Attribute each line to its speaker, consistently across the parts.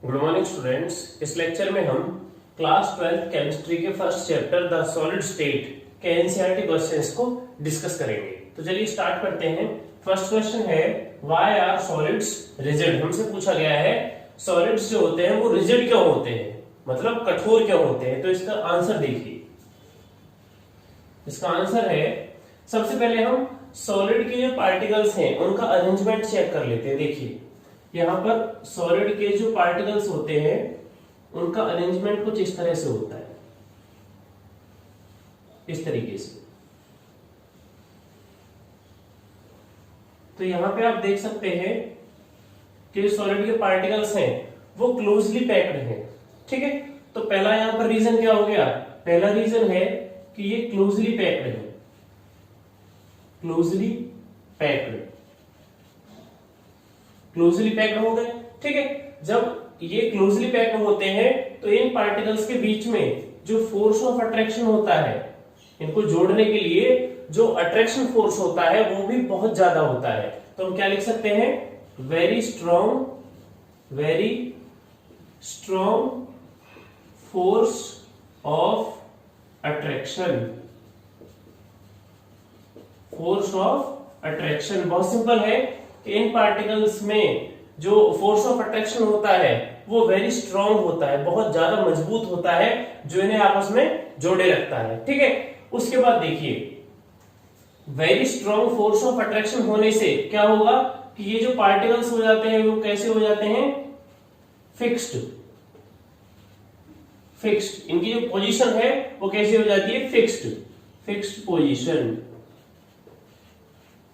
Speaker 1: Good morning students. इस lecture में हम क्लास 12 केमिस्ट्री के first chapter the solid state के एनसीईआरटी क्वेश्चंस को डिस्कस करेंगे। तो चलिए स्टार्ट करते हैं। फर्स्ट क्वेश्चन है व्हाई आर सॉलिड्स रिजिड। हमसे पूछा गया है सॉलिड्स जो होते हैं वो रिजिड क्यों होते हैं, मतलब कठोर क्यों होते हैं। तो इसका आंसर देखिए। इसका आंसर है, सबसे पहले हम सॉलिड के जो पार्टिकल्स हैं उनका अरेंजमेंट चेक कर लेते हैं। देखिए यहाँ पर सॉलिड के जो पार्टिकल्स होते हैं उनका अरेंजमेंट कुछ इस तरह से होता है, इस तरीके से। तो यहां पे आप देख सकते हैं कि जो सॉलिड के पार्टिकल्स हैं वो क्लोजली पैक्ड हैं, ठीक है। तो पहला यहां पर रीजन क्या हो गया, पहला रीजन है कि ये क्लोजली पैक्ड है, क्लोजली पैक्ड, क्लोजली पैक्ड हो गए, ठीक है। जब ये क्लोजली पैक्ड होते हैं तो इन पार्टिकल्स के बीच में जो फोर्स ऑफ अट्रैक्शन होता है, इनको जोड़ने के लिए जो अट्रैक्शन फोर्स होता है वो भी बहुत ज्यादा होता है। तो हम क्या लिख सकते हैं, very strong force of attraction, force of attraction. बहुत सिंपल है कि इन पार्टिकल्स में जो फोर्स ऑफ अट्रैक्शन होता है वो वेरी स्ट्रॉन्ग होता है, बहुत ज्यादा मजबूत होता है, जो इन्हें आपस में जोड़े रखता है, ठीक है। उसके बाद देखिए very strong force of attraction होने से क्या होगा कि ये जो पार्टिकल्स हो जाते हैं वो कैसे हो जाते हैं, फिक्स्ड। इनकी जो पोजीशन है वो कैसे हो जाती है, फिक्स्ड पोजीशन।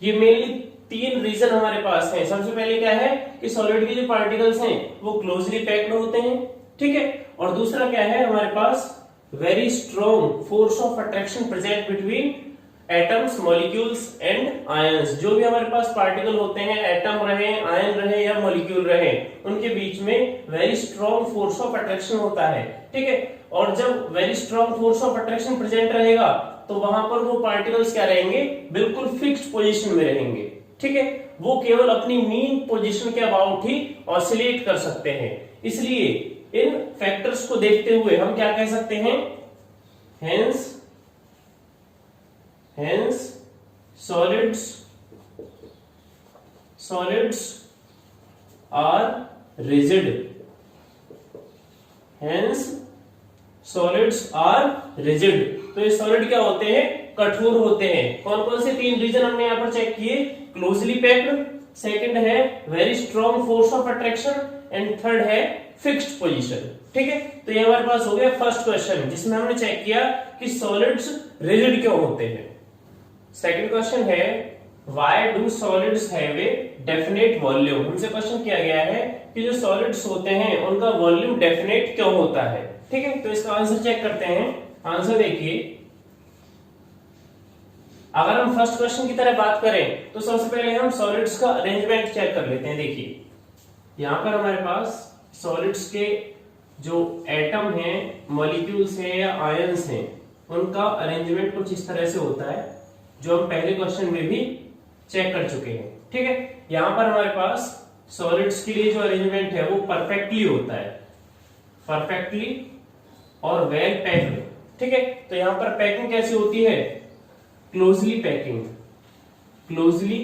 Speaker 1: ये मेनली तीन रीजन हमारे पास हैं। सबसे पहले क्या है कि सॉलिड के जो पार्टिकल्स हैं वो क्लोजली पैक्ड होते हैं, ठीक है। और दूसरा क्या है हमारे पास, very strong force of attraction present between atoms, molecules and ions. जो भी हमारे पास पार्टिकल होते हैं, एटम रहे, आयन रहे या मॉलिक्यूल रहे, उनके बीच में very strong force of attraction होता है, ठीक है। और जब very strong force of attraction present रहेगा तो वहां पर वो पार्टिकल्स क्या रहेंगे, बिल्कुल फिक्स्ड पोजीशन में रहेंगे, ठीक है। वो केवल अपनी मीन पोजीशन के अबाउट ही ऑसिलेट कर सकते हैं। इसलिए इन फैक्टर्स को देखते हुए हम क्या कह सकते हैं, hence solids are rigid, hence solids are rigid. तो ये सॉलिड क्या होते हैं, कठोर होते हैं। कौन कौन से तीन रीजन हमने यहां पर चेक किए, क्लोजली पैक्ड, सेकंड है very strong force of attraction and third है फिक्स्ड पोजीशन, ठीक है। तो ये हमारे पास हो गया फर्स्ट क्वेश्चन जिसमें हमने चेक किया कि सॉलिड्स रिजिड क्यों होते हैं। सेकंड क्वेश्चन है why do solids have a definite volume. हमसे क्वेश्चन किया गया है कि जो सॉलिड्स होते हैं उनका वॉल्यूम डेफिनेट क्यों होता है, ठीक है। तो इसका आंसर चेक करते हैं। आंसर देखिए, अगर हम फर्स्ट क्वेश्चन की तरह बात करें तो सबसे पहले हम सॉलिड्स का अरेंजमेंट चेक कर लेते हैं। देखिए यहां पर हमारे पास सॉलिड्स के जो एटम हैं, मॉलिक्यूल्स हैं या आयंस हैं, उनका अरेंजमेंट कुछ इस तरह से होता है जो हम पहले क्वेश्चन में भी चेक कर चुके हैं, ठीक है। यहां पर हमारे पास सॉलिड्स के लिए जो अरेंजमेंट है वो परफेक्टली होता है, परफेक्टली और वेल पैक्ड, ठीक है। तो यहां पर पैकिंग कैसी होती है, क्लोजली पैकिंग, क्लोजली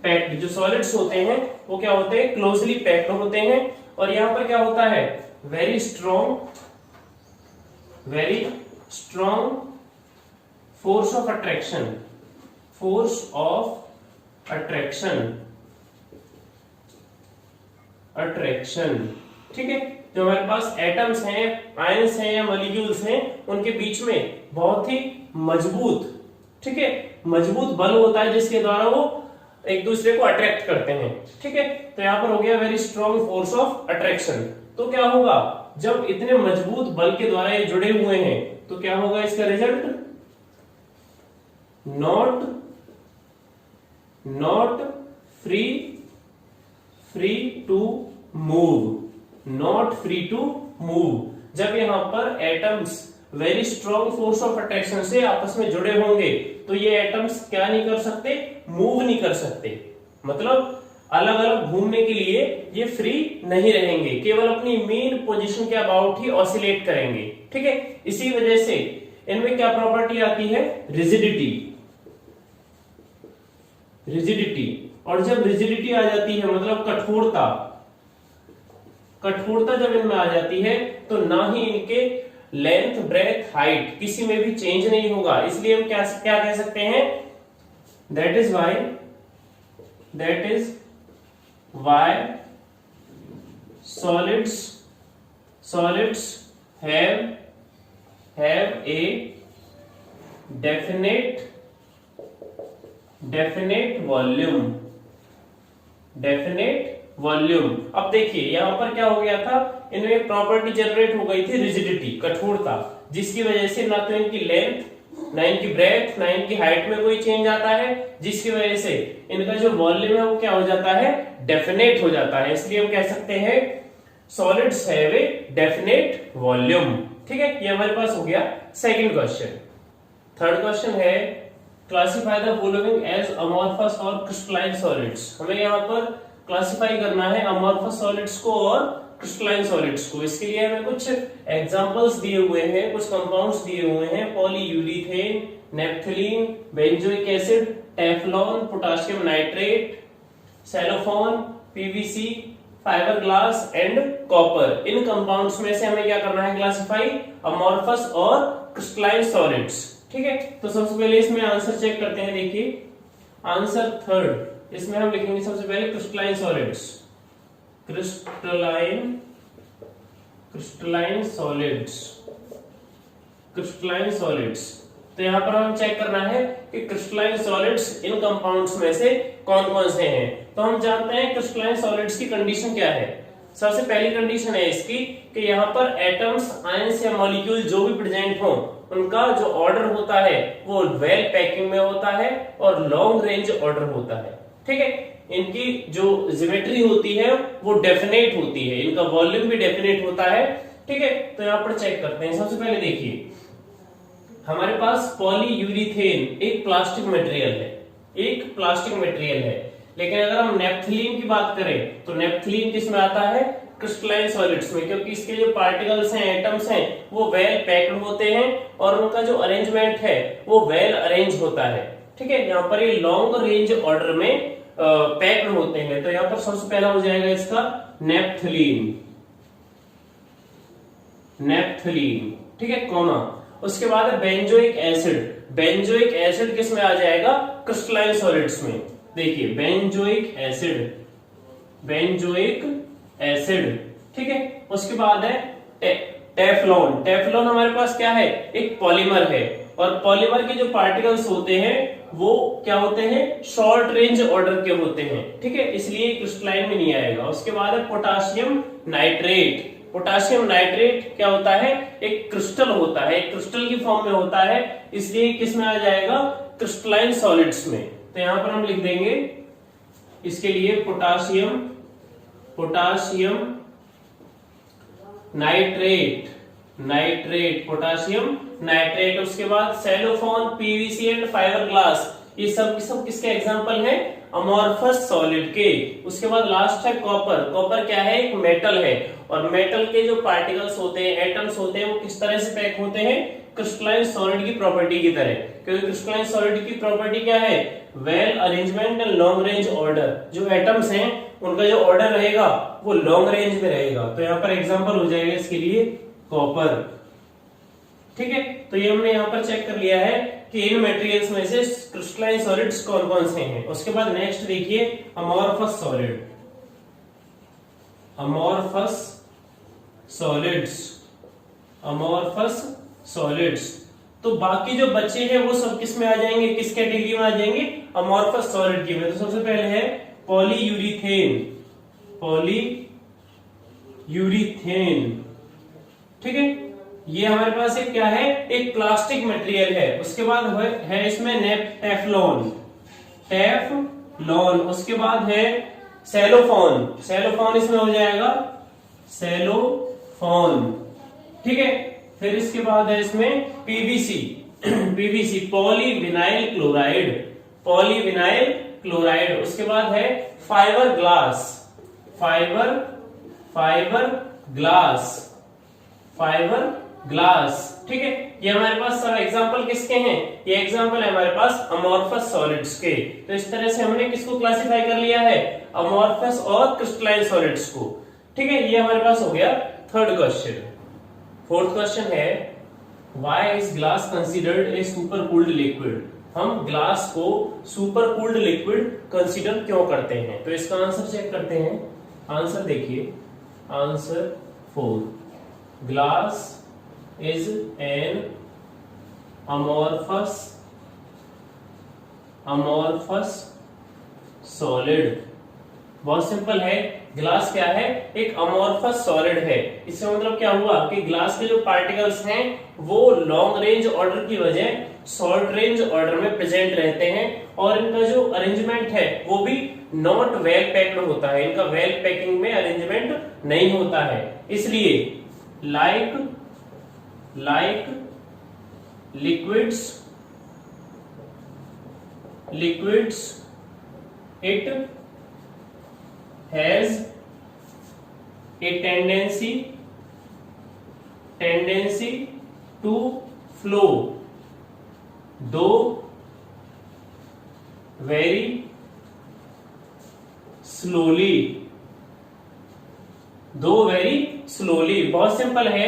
Speaker 1: पैक्ड। जो सॉलिड्स होते हैं वो क्या होते हैं, क्लोजली पैक्ड होते हैं। और यहां पर क्या होता है, very strong force of attraction, ठीक है। जो हमारे पास एटम्स हैं, आयंस हैं या मॉलिक्यूल्स हैं, उनके बीच में बहुत ही मजबूत, ठीक है, मजबूत बल होता है जिसके द्वारा वो एक दूसरे को अट्रैक्ट करते हैं, ठीक है। तो यहां पर हो गया very strong force of attraction. तो क्या होगा, जब इतने मजबूत बल के द्वारा ये जुड़े हुए हैं तो क्या होगा इसका result, not free to move. जब यहां पर atoms very strong force of attraction से आपस में जुड़े होंगे तो ये एटम्स क्या नहीं कर सकते, मूव नहीं कर सकते। मतलब अलग अलग घूमने के लिए ये फ्री नहीं रहेंगे, केवल अपनी मेन पोजीशन के अबाउट ही ऑसिलेट करेंगे। ठीक है, इसी वजह से इनमें क्या प्रॉपर्टी आती है, रिजिडिटी। रिजिडिटी, और जब रिजिडिटी आ जाती है मतलब कठोरता, कठोरता जब इनमें आ जाती है तो ना ही इनके लेंथ ब्रेथ हाइट किसी में भी चेंज नहीं होगा। इसलिए हम क्या क्या कह सकते हैं, that is why solids have a definite volume. अब देखिए यहां पर क्या हो गया था, इनमें प्रॉपर्टी जनरेट हो गई थी रिजिडिटी, कठोरता, जिसकी वजह से ना तो इनकी लेंथ, ना इनकी ब्रेथ, ना इनकी हाइट में कोई चेंज आता है, जिसकी वजह से इनका जो वॉल्यूम है वो क्या हो जाता है, डेफिनेट हो जाता है। इसलिए हम कह सकते हैं solids have a definite volume. ठीक है, ये हमारे पास हो गया सेकंड क्वेश्चन। थर्ड क्वेश्चन है classify the following as amorphous और क्रिस्टलाइन सॉलिड्स। हमें यहाँ पर क्लासिफाई करना है अमॉर्फस सॉलिड्स को और क्रिस्टलाइन सॉलिड्स को। इसके लिए हमें कुछ एग्जांपल्स दिए हुए हैं, कुछ कंपाउंड्स दिए हुए हैं, polyurethane, naphthalene, benzoic acid, Teflon, potassium nitrate, cellphone, PVC, fibre glass and copper. In compounds में से हमें क्या करना है, क्लासिफाई अमॉर्फस और क्रिस्टलाइन सॉलिड्स। ठीक है, तो सबसे पहले इसमें आंसर चेक करते हैं। देखिए आंसर थर्ड, इसमें हम लिखेंगे सबसे पहले क्रिस्टलाइन सॉलिड्स, क्रिस्टलाइन सॉलिड्स। तो यहां पर हम चेक करना है कि क्रिस्टलाइन सॉलिड्स इन कंपाउंड्स में से कौन कौन से हैं। तो हम जानते हैं क्रिस्टलाइन सॉलिड्स की कंडीशन क्या है। सबसे पहली कंडीशन है इसकी कि यहाँ पर एटम्स, आयंस या मॉलिक्यूल जो भी प्रेजेंट हो, उनका जो ऑर्डर होता है वो वेल पैकिंग में होता है और लॉन्ग रेंज ऑर्डर होता है। ठीक है, इनकी जो ज्योमेट्री होती है वो डेफिनेट होती है, इनका वॉल्यूम भी डेफिनेट होता है। ठीक है, तो यहाँ पर चेक करते हैं। सबसे पहले देखिए हमारे पास पॉलीयूरिथेन एक प्लास्टिक मटेरियल है, लेकिन अगर हम नेप्थलीन की बात करें तो नेप्थलीन किस में आता है, क्रिस्टलाइन सॉलिड्स में, क्योंकि इसके जो पार्टिकल्स हैं, एटम्स हैं, वो वेल पैक्ड होते हैं और उनका जो अरेंजमेंट है वो वेल अरेंज होता है। ठीक है, यहाँ पर ये लॉन्ग रेंज ऑर्डर में पैक्ड होते हैं। तो यहाँ पर सबसे पहला हो जाएगा इसका नेप्थलीन। ठीक है, कॉमा, उसके बाद है बेंजोइक एसिड किस में आ जाएगा, क्रिस्टलाइन सॉलिड्स में। देखिए बेंजोइक एसिड। ठीक है, उसके बाद है टेफ्लॉन हमारे पास क्या है, एक पॉलीमर है, और पॉलीमर के जो पार्टिकल्स होते हैं वो क्या होते हैं, शॉर्ट रेंज ऑर्डर के होते हैं। ठीक है, इसलिए क्रिस्टलाइन में नहीं आएगा। उसके बाद है पोटेशियम नाइट्रेट क्या होता है, एक क्रिस्टल होता है, एक क्रिस्टल की फॉर्म में होता है, इसलिए किस में आ जाएगा, क्रिस्टलाइन सॉलिड्स में। तो यहां पर हम लिख देंगे इसके लिए पोटेशियम नाइट्रेट। उसके बाद cellphone, PVC and fibre glass, ये सब किसके एग्जांपल हैं, अमॉर्फस सॉलिड के। उसके बाद लास्ट है कॉपर क्या है, एक मेटल है, और मेटल के जो पार्टिकल्स होते हैं, एटम्स होते हैं, वो किस तरह से पैक होते हैं, क्रिस्टलाइन सॉलिड की प्रॉपर्टी की तरह। क्योंकि क्रिस्टलाइन सॉलिड की प्रॉपर्टी क्या है, well arrangement and long range order. जो एटम्स हैं उनका जो ऑर्डर रहेगा वो लॉन्ग रेंज में रहेगा। तो यहाँ पर एग्जांपल हो जाएगा इसके लिए कॉपर। ठीक है, तो ये हमने यहाँ पर चेक कर लिया है कि इन मटेरियल्स में से क्रिस्टलाइन सॉलिड्स कौन कौन से हैं। उसके बाद नेक्स्ट देखिए अमॉर्फस सॉलिड्स। तो बाकी जो बच्चे हैं वो सब किस में आ जाएंगे, किस कैटेगरी में आ जाएंगे, अमॉर्फस सॉलिड की में। तो सबसे पहले है पॉलीयूरिथेन। ठीक है, ये हमारे पास एक क्या है, एक प्लास्टिक मटेरियल है। उसके बाद है इसमें टेफ्लॉन। उसके बाद है सेलोफोन इसमें हो जाएगा सेलोफोन। ठीक है, फिर इसके बाद है इसमें पीवीसी पॉलीविनाइल क्लोराइड। उसके बाद है फाइबर ग्लास, फाइबर ग्लास, ठीक है। ये हमारे पास सब एग्जांपल किसके हैं? ये एग्जांपल है हमारे पास अमोर्फस सॉलिड्स के। तो इस तरह से हमने किसको क्लासिफाई कर लिया है? अमोर्फस और क्रिस्टलाइन सॉलिड्स को, ठीक है। ये हमारे पास हो गया थर्ड क्वेश्चन। फोर्थ क्वेश्चन है why is glass considered a super cooled liquid? हम ग्लास को सुपर कूल्ड लिक्विड कंसीडर क्यों करते हैं? तो इसका आंसर चेक करते हैं। आंसर देखिए, answer 4, glass is an amorphous solid। बहुत सिंपल है, ग्लास क्या है? एक अमोर्फस सॉलिड है। इससे मतलब क्या हुआ कि ग्लास के जो पार्टिकल्स हैं वो लॉन्ग रेंज ऑर्डर की बजाय शॉर्ट रेंज ऑर्डर में प्रेजेंट रहते हैं, और इनका जो अरेंजमेंट है वो भी नॉट वेल पैक्ड होता है। इनका वेल पैकिंग में अरेंजमेंट नहीं होता है। इसलिए like liquids it has a tendency to flow, though very slowly। बहुत सिंपल है,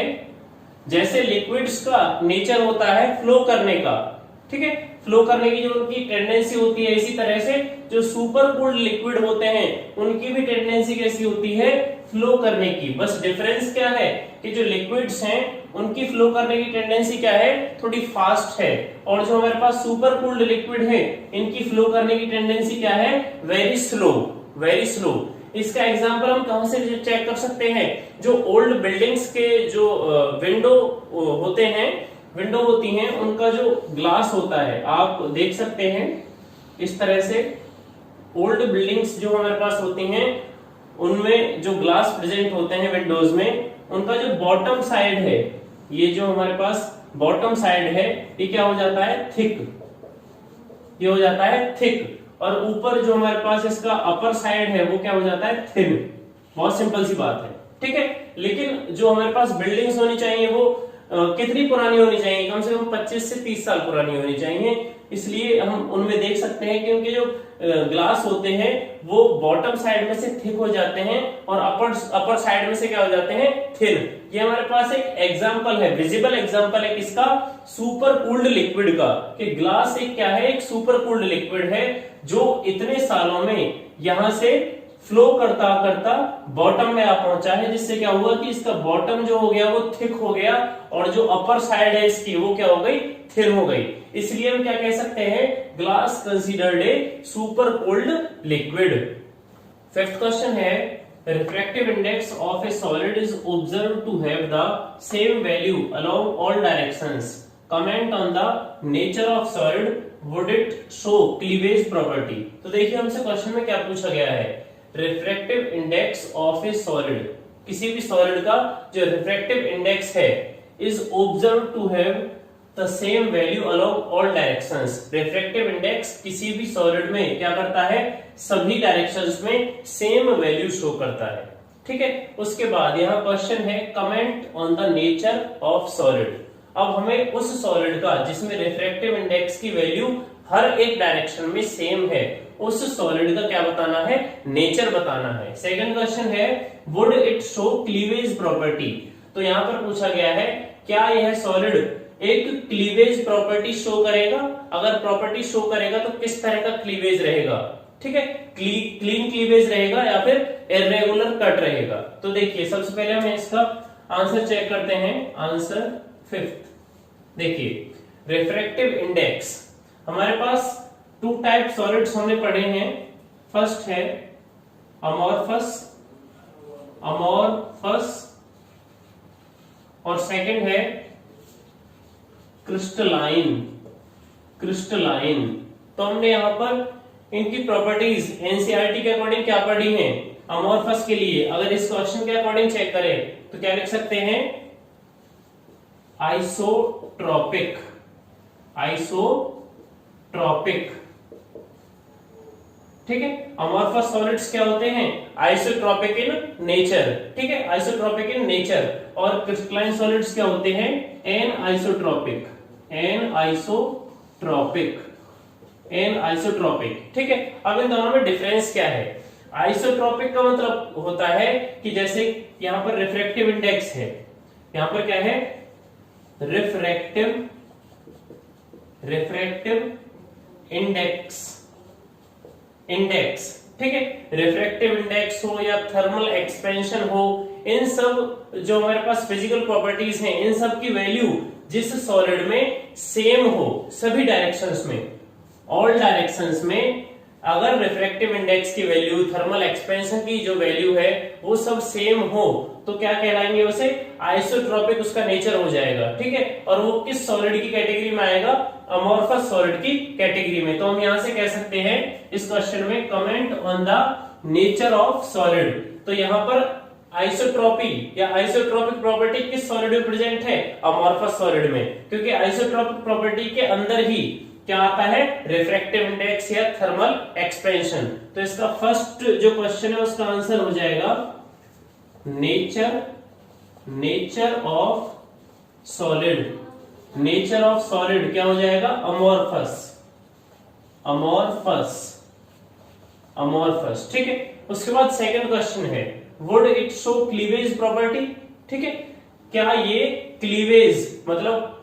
Speaker 1: जैसे लिक्विड्स का नेचर होता है फ्लो करने का, ठीक है, फ्लो करने की जो उनकी टेंडेंसी होती है, इसी तरह से जो सुपर कूल्ड लिक्विड होते हैं उनकी भी टेंडेंसी कैसी होती है? फ्लो करने की। बस डिफरेंस क्या है कि जो लिक्विड्स हैं उनकी फ्लो करने की टेंडेंसी क्या है? थोड़ी फास्ट है, और जो हमारे पास सुपर कूल्ड लिक्विड है इनकी फ्लो करने की टेंडेंसी क्या है? Very slow. इसका एग्जांपल हम कहां से चेक कर सकते हैं? जो ओल्ड बिल्डिंग्स के जो विंडो होते हैं, विंडो होती हैं, उनका जो ग्लास होता है आप देख सकते हैं इस तरह से। ओल्ड बिल्डिंग्स जो हमारे पास होती हैं उनमें जो ग्लास प्रेजेंट होते हैं विंडोज में, उनका जो बॉटम साइड है, ये जो हमारे पास बॉटम साइड है ये क्या हो जाता है? थिक। ये हो जाता है थिक, और ऊपर जो हमारे पास इसका अपर साइड है वो क्या हो जाता है? थिन। बहुत सिंपल सी बात है, ठीक है। लेकिन जो हमारे पास बिल्डिंग्स होनी चाहिए वो कितनी पुरानी होनी चाहिए? कम से कम 25 से 30 साल पुरानी होनी चाहिए। इसलिए हम उनमें देख सकते हैं कि उनके जो ग्लास होते हैं वो बॉटम साइड में से थिक हो जाते हैं और अपर साइड में से क्या हो जाते हैं? थिन। ये हमारे पास एक एग्जांपल है, विजिबल एग्जांपल है किसका? सुपर कूल्ड लिक्विड का। कि ग्लास एक क्या है? एक सुपर कूल्ड लिक्विड है जो इतने सालों में यहां से फ्लो करता करता बॉटम में आ पहुंचा है, जिससे क्या हुआ कि इसका बॉटम जो हो गया वो थिक हो गया, और जो अपर साइड है इसकी वो क्या हो गई? थिन हो गई। इसलिए हम क्या कह सकते हैं? Glass considered a super cold liquid. Fifth question है refractive index of a solid is observed to have the same value along all directions. Comment on the nature of solid. Would it show cleavage property? तो देखिए हमसे question में क्या पूछा गया है? Refractive index of a solid, किसी भी सॉलिड का जो रिफ्रैक्टिव इंडेक्स है is observe to have the same value along all directions. Refractive index किसी भी सॉलिड में क्या करता है? सभी डायरेक्शंस में सेम वैल्यू शो करता है, ठीक है। उसके बाद यहाँ क्वेश्चन है comment on the nature of solid. अब हमें उस सॉलिड का जिसमें रिफ्रैक्टिव इंडेक्स की वैल्यू हर एक डायरेक्शन में सेम है, उस सॉलिड का क्या बताना है? नेचर बताना है। सेकंड क्वेश्चन है would it show cleavage property. तो यहां पर पूछा गया है क्या यह सॉलिड एक क्लीवेज प्रॉपर्टी शो करेगा? अगर प्रॉपर्टी शो करेगा तो किस तरह का क्लीवेज रहेगा, ठीक है। क्लीन क्लीवेज रहेगा या फिर इर्रेगुलर कट रहेगा? तो देखिए सबसे पहले हम इसका आंसर चेक करते हैं। आंसर फिफ्थ देखिए, रिफ्रैक्टिव इंडेक्स हमारे पास टू टाइप सॉलिड्स हमने पढ़े हैं। फर्स्ट है अमोर्फस और सेकंड है क्रिस्टलाइन। तो हमने यहां पर इनकी प्रॉपर्टीज एनसीईआरटी के अकॉर्डिंग क्या पढ़ी हैं? अमोर्फस के लिए अगर इस क्वेश्चन के अकॉर्डिंग चेक करें तो क्या लिख सकते हैं? आइसोट्रॉपिक ठीक है। अमॉर्फस सॉलिड्स क्या होते हैं? आइसोट्रोपिक इन नेचर, ठीक है, आइसोट्रोपिक इन नेचर। और क्रिस्टलाइन सॉलिड्स क्या होते हैं? एनआइसोट्रोपिक, एनआइसोट्रोपिक, एनआइसोट्रोपिक, ठीक है। अब इन दोनों में डिफरेंस क्या है? आइसोट्रोपिक का मतलब होता है कि जैसे यहां पर रिफ्रैक्टिव इंडेक्स है, यहां पर क्या है? रिफ्रैक्टिव इंडेक्स, ठीक है। रिफ्रैक्टिव इंडेक्स हो या थर्मल एक्सपेंशन हो, इन सब जो हमारे पास फिजिकल प्रॉपर्टीज हैं, इन सब की वैल्यू जिस सॉलिड में सेम हो, सभी डायरेक्शंस में, ऑल डायरेक्शंस में, अगर रिफ्रैक्टिव इंडेक्स की वैल्यू, थर्मल एक्सपेंशन की जो वैल्यू है वो सब सेम हो, तो क्या कहलाएंगे उसे? आइसोट्रोपिक उसका नेचर हो जाएगा, ठीक है। और वो किस सॉलिड की कैटेगरी में आएगा? अमॉर्फस सॉलिड की कैटेगरी में। तो हम यहां से कह सकते हैं इस क्वेश्चन में, comment on the nature of solid. तो यहां पर आइसोट्रोपी या आइसोट्रोपिक प्रॉपर्टी किस सॉलिड में प्रेजेंट है? अमॉर्फस सॉलिड में, क्योंकि आइसोट्रोपिक प्रॉपर्टी के अंदर ही क्या आता है? रिफ्रैक्टिव इंडेक्स या थर्मल एक्सपेंशन। तो इसका फर्स्ट जो क्वेश्चन है उसका आंसर हो जाएगा nature of solid. Nature of solid क्या हो जाएगा? अमॉर्फस, ठीक है। उसके बाद सेकंड क्वेश्चन है, would it show cleavage property, ठीक है। क्या ये क्लीवेज मतलब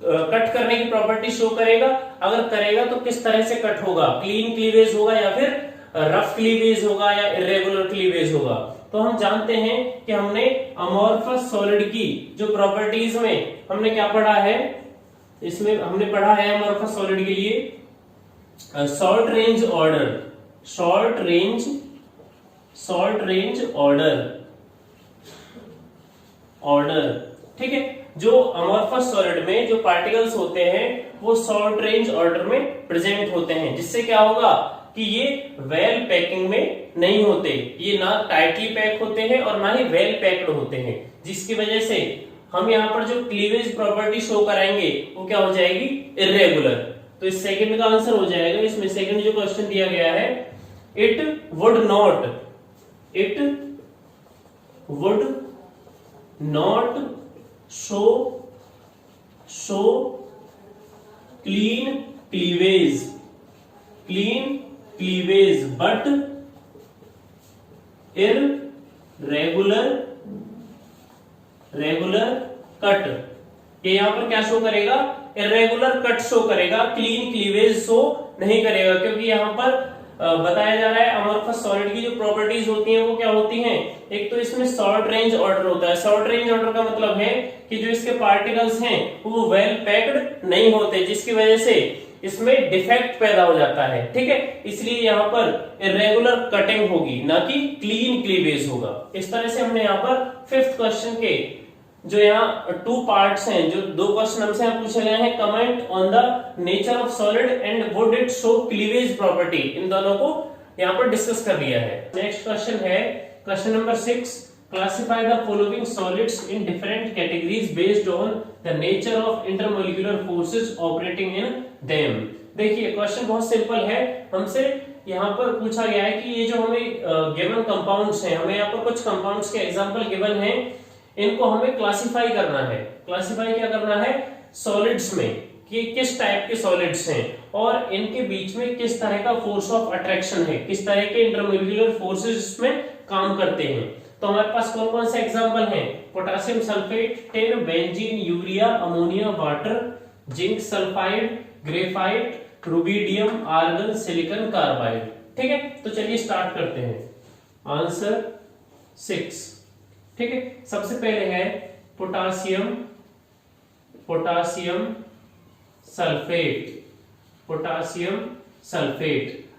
Speaker 1: कट करने की प्रॉपर्टी शो करेगा? अगर करेगा तो किस तरह से कट होगा? क्लीन क्लीवेज होगा या फिर रफ क्लीवेज होगा या इरेगुलर क्लीवेज होगा? तो हम जानते हैं कि हमने अमॉर्फस सॉलिड की जो प्रॉपर्टीज में हमने क्या पढ़ा है, इसमें हमने पढ़ा है अमॉर्फस सॉलिड के लिए शॉर्ट रेंज ऑर्डर, ठीक है। जो अमॉर्फस सॉलिड में जो पार्टिकल्स होते हैं वो शॉर्ट रेंज ऑर्डर में प्रेजेंट होते हैं, जिससे क्या होगा कि ये वेल पैकिंग में नहीं होते, ये ना टाइटली पैक होते हैं और ना ही वेल पैक्ड होते हैं, जिसकी वजह से हम यहाँ पर जो क्लीवेज प्रॉपर्टी शो कराएंगे वो क्या हो जाएगी? इरेगुलर। तो इस सेकंड का आंसर हो जाएगा, इसमें सेकंड जो क्वेश्चन दिया गया है, it would not show clean cleavage but regular cut. ये यहां पर क्या शो करेगा? इरेगुलर कट शो करेगा, क्लीन क्लीवेज शो नहीं करेगा, क्योंकि यहां पर बताया जा रहा है अमॉर्फस सॉलिड की जो प्रॉपर्टीज होती हैं वो क्या होती हैं? एक तो इसमें शॉर्ट रेंज ऑर्डर होता है। शॉर्ट रेंज ऑर्डर का मतलब है कि जो इसके पार्टिकल्स हैं वो वेल पैक्ड नहीं होते, जिसकी वजह से इसमें डिफेक्ट पैदा हो जाता है, ठीक है। इसलिए यहाँ पर इरेगुलर कटिंग होगी, ना कि क्लीन क्लीवेज होगा। इस तरह से हमने यहाँ पर फिफ्थ क्वेश्चन के जो यहाँ टू पार्ट्स हैं, जो दो क्वेश्चन हमसे यहाँ पूछे गए हैं, comment on the nature of solid and would it show cleavage property, इन दोनों को यहाँ पर डिस्कस कर लिया है। नेक्स्ट क्वेश्चन है question number 6, classify the following solids in different categories based on the nature of intermolecular forces operating in them. देखिए क्वेश्चन बहुत सिंपल है, हमसे यहाँ पर पूछा गया है कि ये जो हमें गिवन कंपाउंड्स हैं, हमें यहाँ पर कुछ कंपाउंड्स के एग्जांपल गिवन हैं, इनको हमें क्लासिफाई करना है। क्लासिफाई क्या करना है? सॉलिड्स में, कि किस टाइप के सॉलिड्स हैं और इनके बीच में किस तरह का फोर्स ऑफ अट्रैक्शन है, किस तरह के इंटरमोलिकुलर फोर्सेस इसमें काम करते हैं। तो हमारे पास कौन कौन से एग्जांपल हैं? Potassium sulphate, tin, benzene, urea, ammonia, water, zinc sulphide, graphite, rubidium, argon, silicon carbide, ठीक है। तो चलिए स्टार्ट करते हैं। आंसर 6, ठीक है। सबसे पहले है पोटासियम सल्फेट।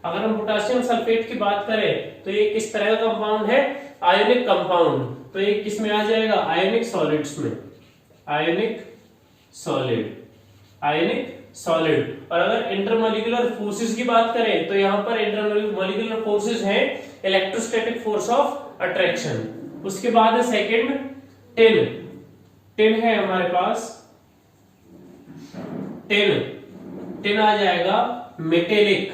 Speaker 1: अगर हम पोटासियम सल्फेट की बात करें तो ये किस तरह का कंपाउंड है? Ionic compound. तो ये किस में आ जाएगा? आयोनिक सॉलिड्स में, आयोनिक सॉलिड। और अगर इंटरमोलिकुलर फोर्सेस की बात करें तो यहां पर इंटरमोलिकुलर फोर्सेस हैं इलेक्ट्रोस्टैटिक फोर्स ऑफ अट्रैक्शन। उसके बाद है सेकंड टिन है हमारे पास, टिन आ जाएगा मेटेलिक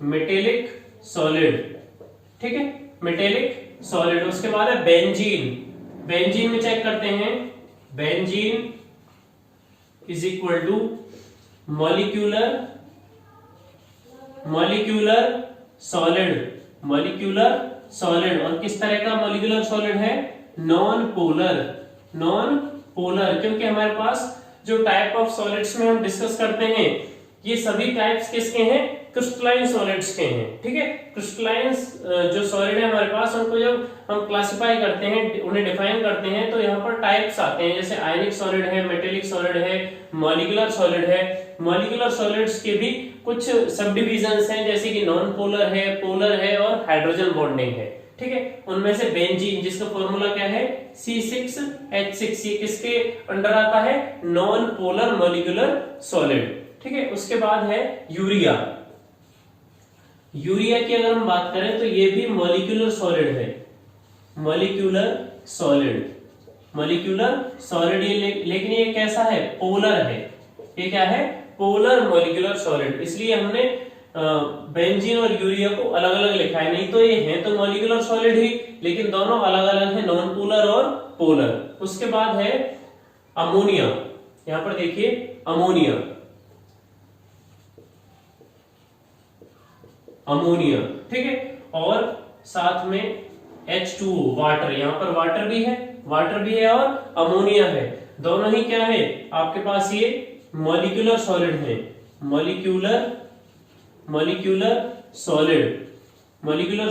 Speaker 1: मेटेलिक सॉलिड, ठीक है, मेटेलिक सॉलिड। उसके बाद है बेंजीन। बेंजीन में चेक करते हैं, benzene is equal to molecular solid, molecular solid. और किस तरह का मॉलिक्यूलर सॉलिड है? नॉन पोलर, क्योंकि हमारे पास जो टाइप ऑफ सॉलिड्स में हम डिस्कस करते हैं ये सभी टाइप्स किसके हैं? क्रिस्टलाइन सॉलिड्स के हैं, ठीक है। क्रिस्टलाइन जो सॉलिड है हमारे पास, उनको जब हम क्लासिफाई करते हैं, उन्हें डिफाइन करते हैं, तो यहाँ पर टाइप्स आते हैं, जैसे आयनिक सॉलिड है, मेटेलिक सॉलिड है, मॉलिक्यूलर सॉलिड है। मॉलिक्यूलर सॉलिड्स के भी कुछ सब डिविजन्स हैं, जैसे कि नॉन पोलर है, पोलर है और हाइड्रोजन बॉन्डिंग है, ठीक है। उनमें से बेंजीन, जिसका फॉर्मूला क्या है? C6H6, ये किसके अंडर आता है? नॉन पोलर मॉलिक्यूलर सॉलिड, ठीक है। उसके बाद है यूरिया। यूरिया की अगर हम बात करें तो ये भी मॉलिक्यूलर सॉलिड है, मॉलिक्यूलर सॉलिड ये, लेकिन ये कैसा है? पोलर है। ये क्या है? Polar molecular solid. इसलिए हमने बेंजीन और यूरिया को अलग अलग लिखा है, नहीं तो ये है तो मॉलिक्यूलर सॉलिड ही, लेकिन दोनों अलग अलग है, नॉन पोलर और पोलर। उसके बाद है अमोनिया। यहां पर देखिए अमोनिया, ठीक है। और साथ में H2O, वाटर। यहां पर वाटर भी है और अमोनिया है। दोनों ही क्या है आपके पास? ये मॉलिक्यूलर सॉलिड है, मॉलिक्यूलर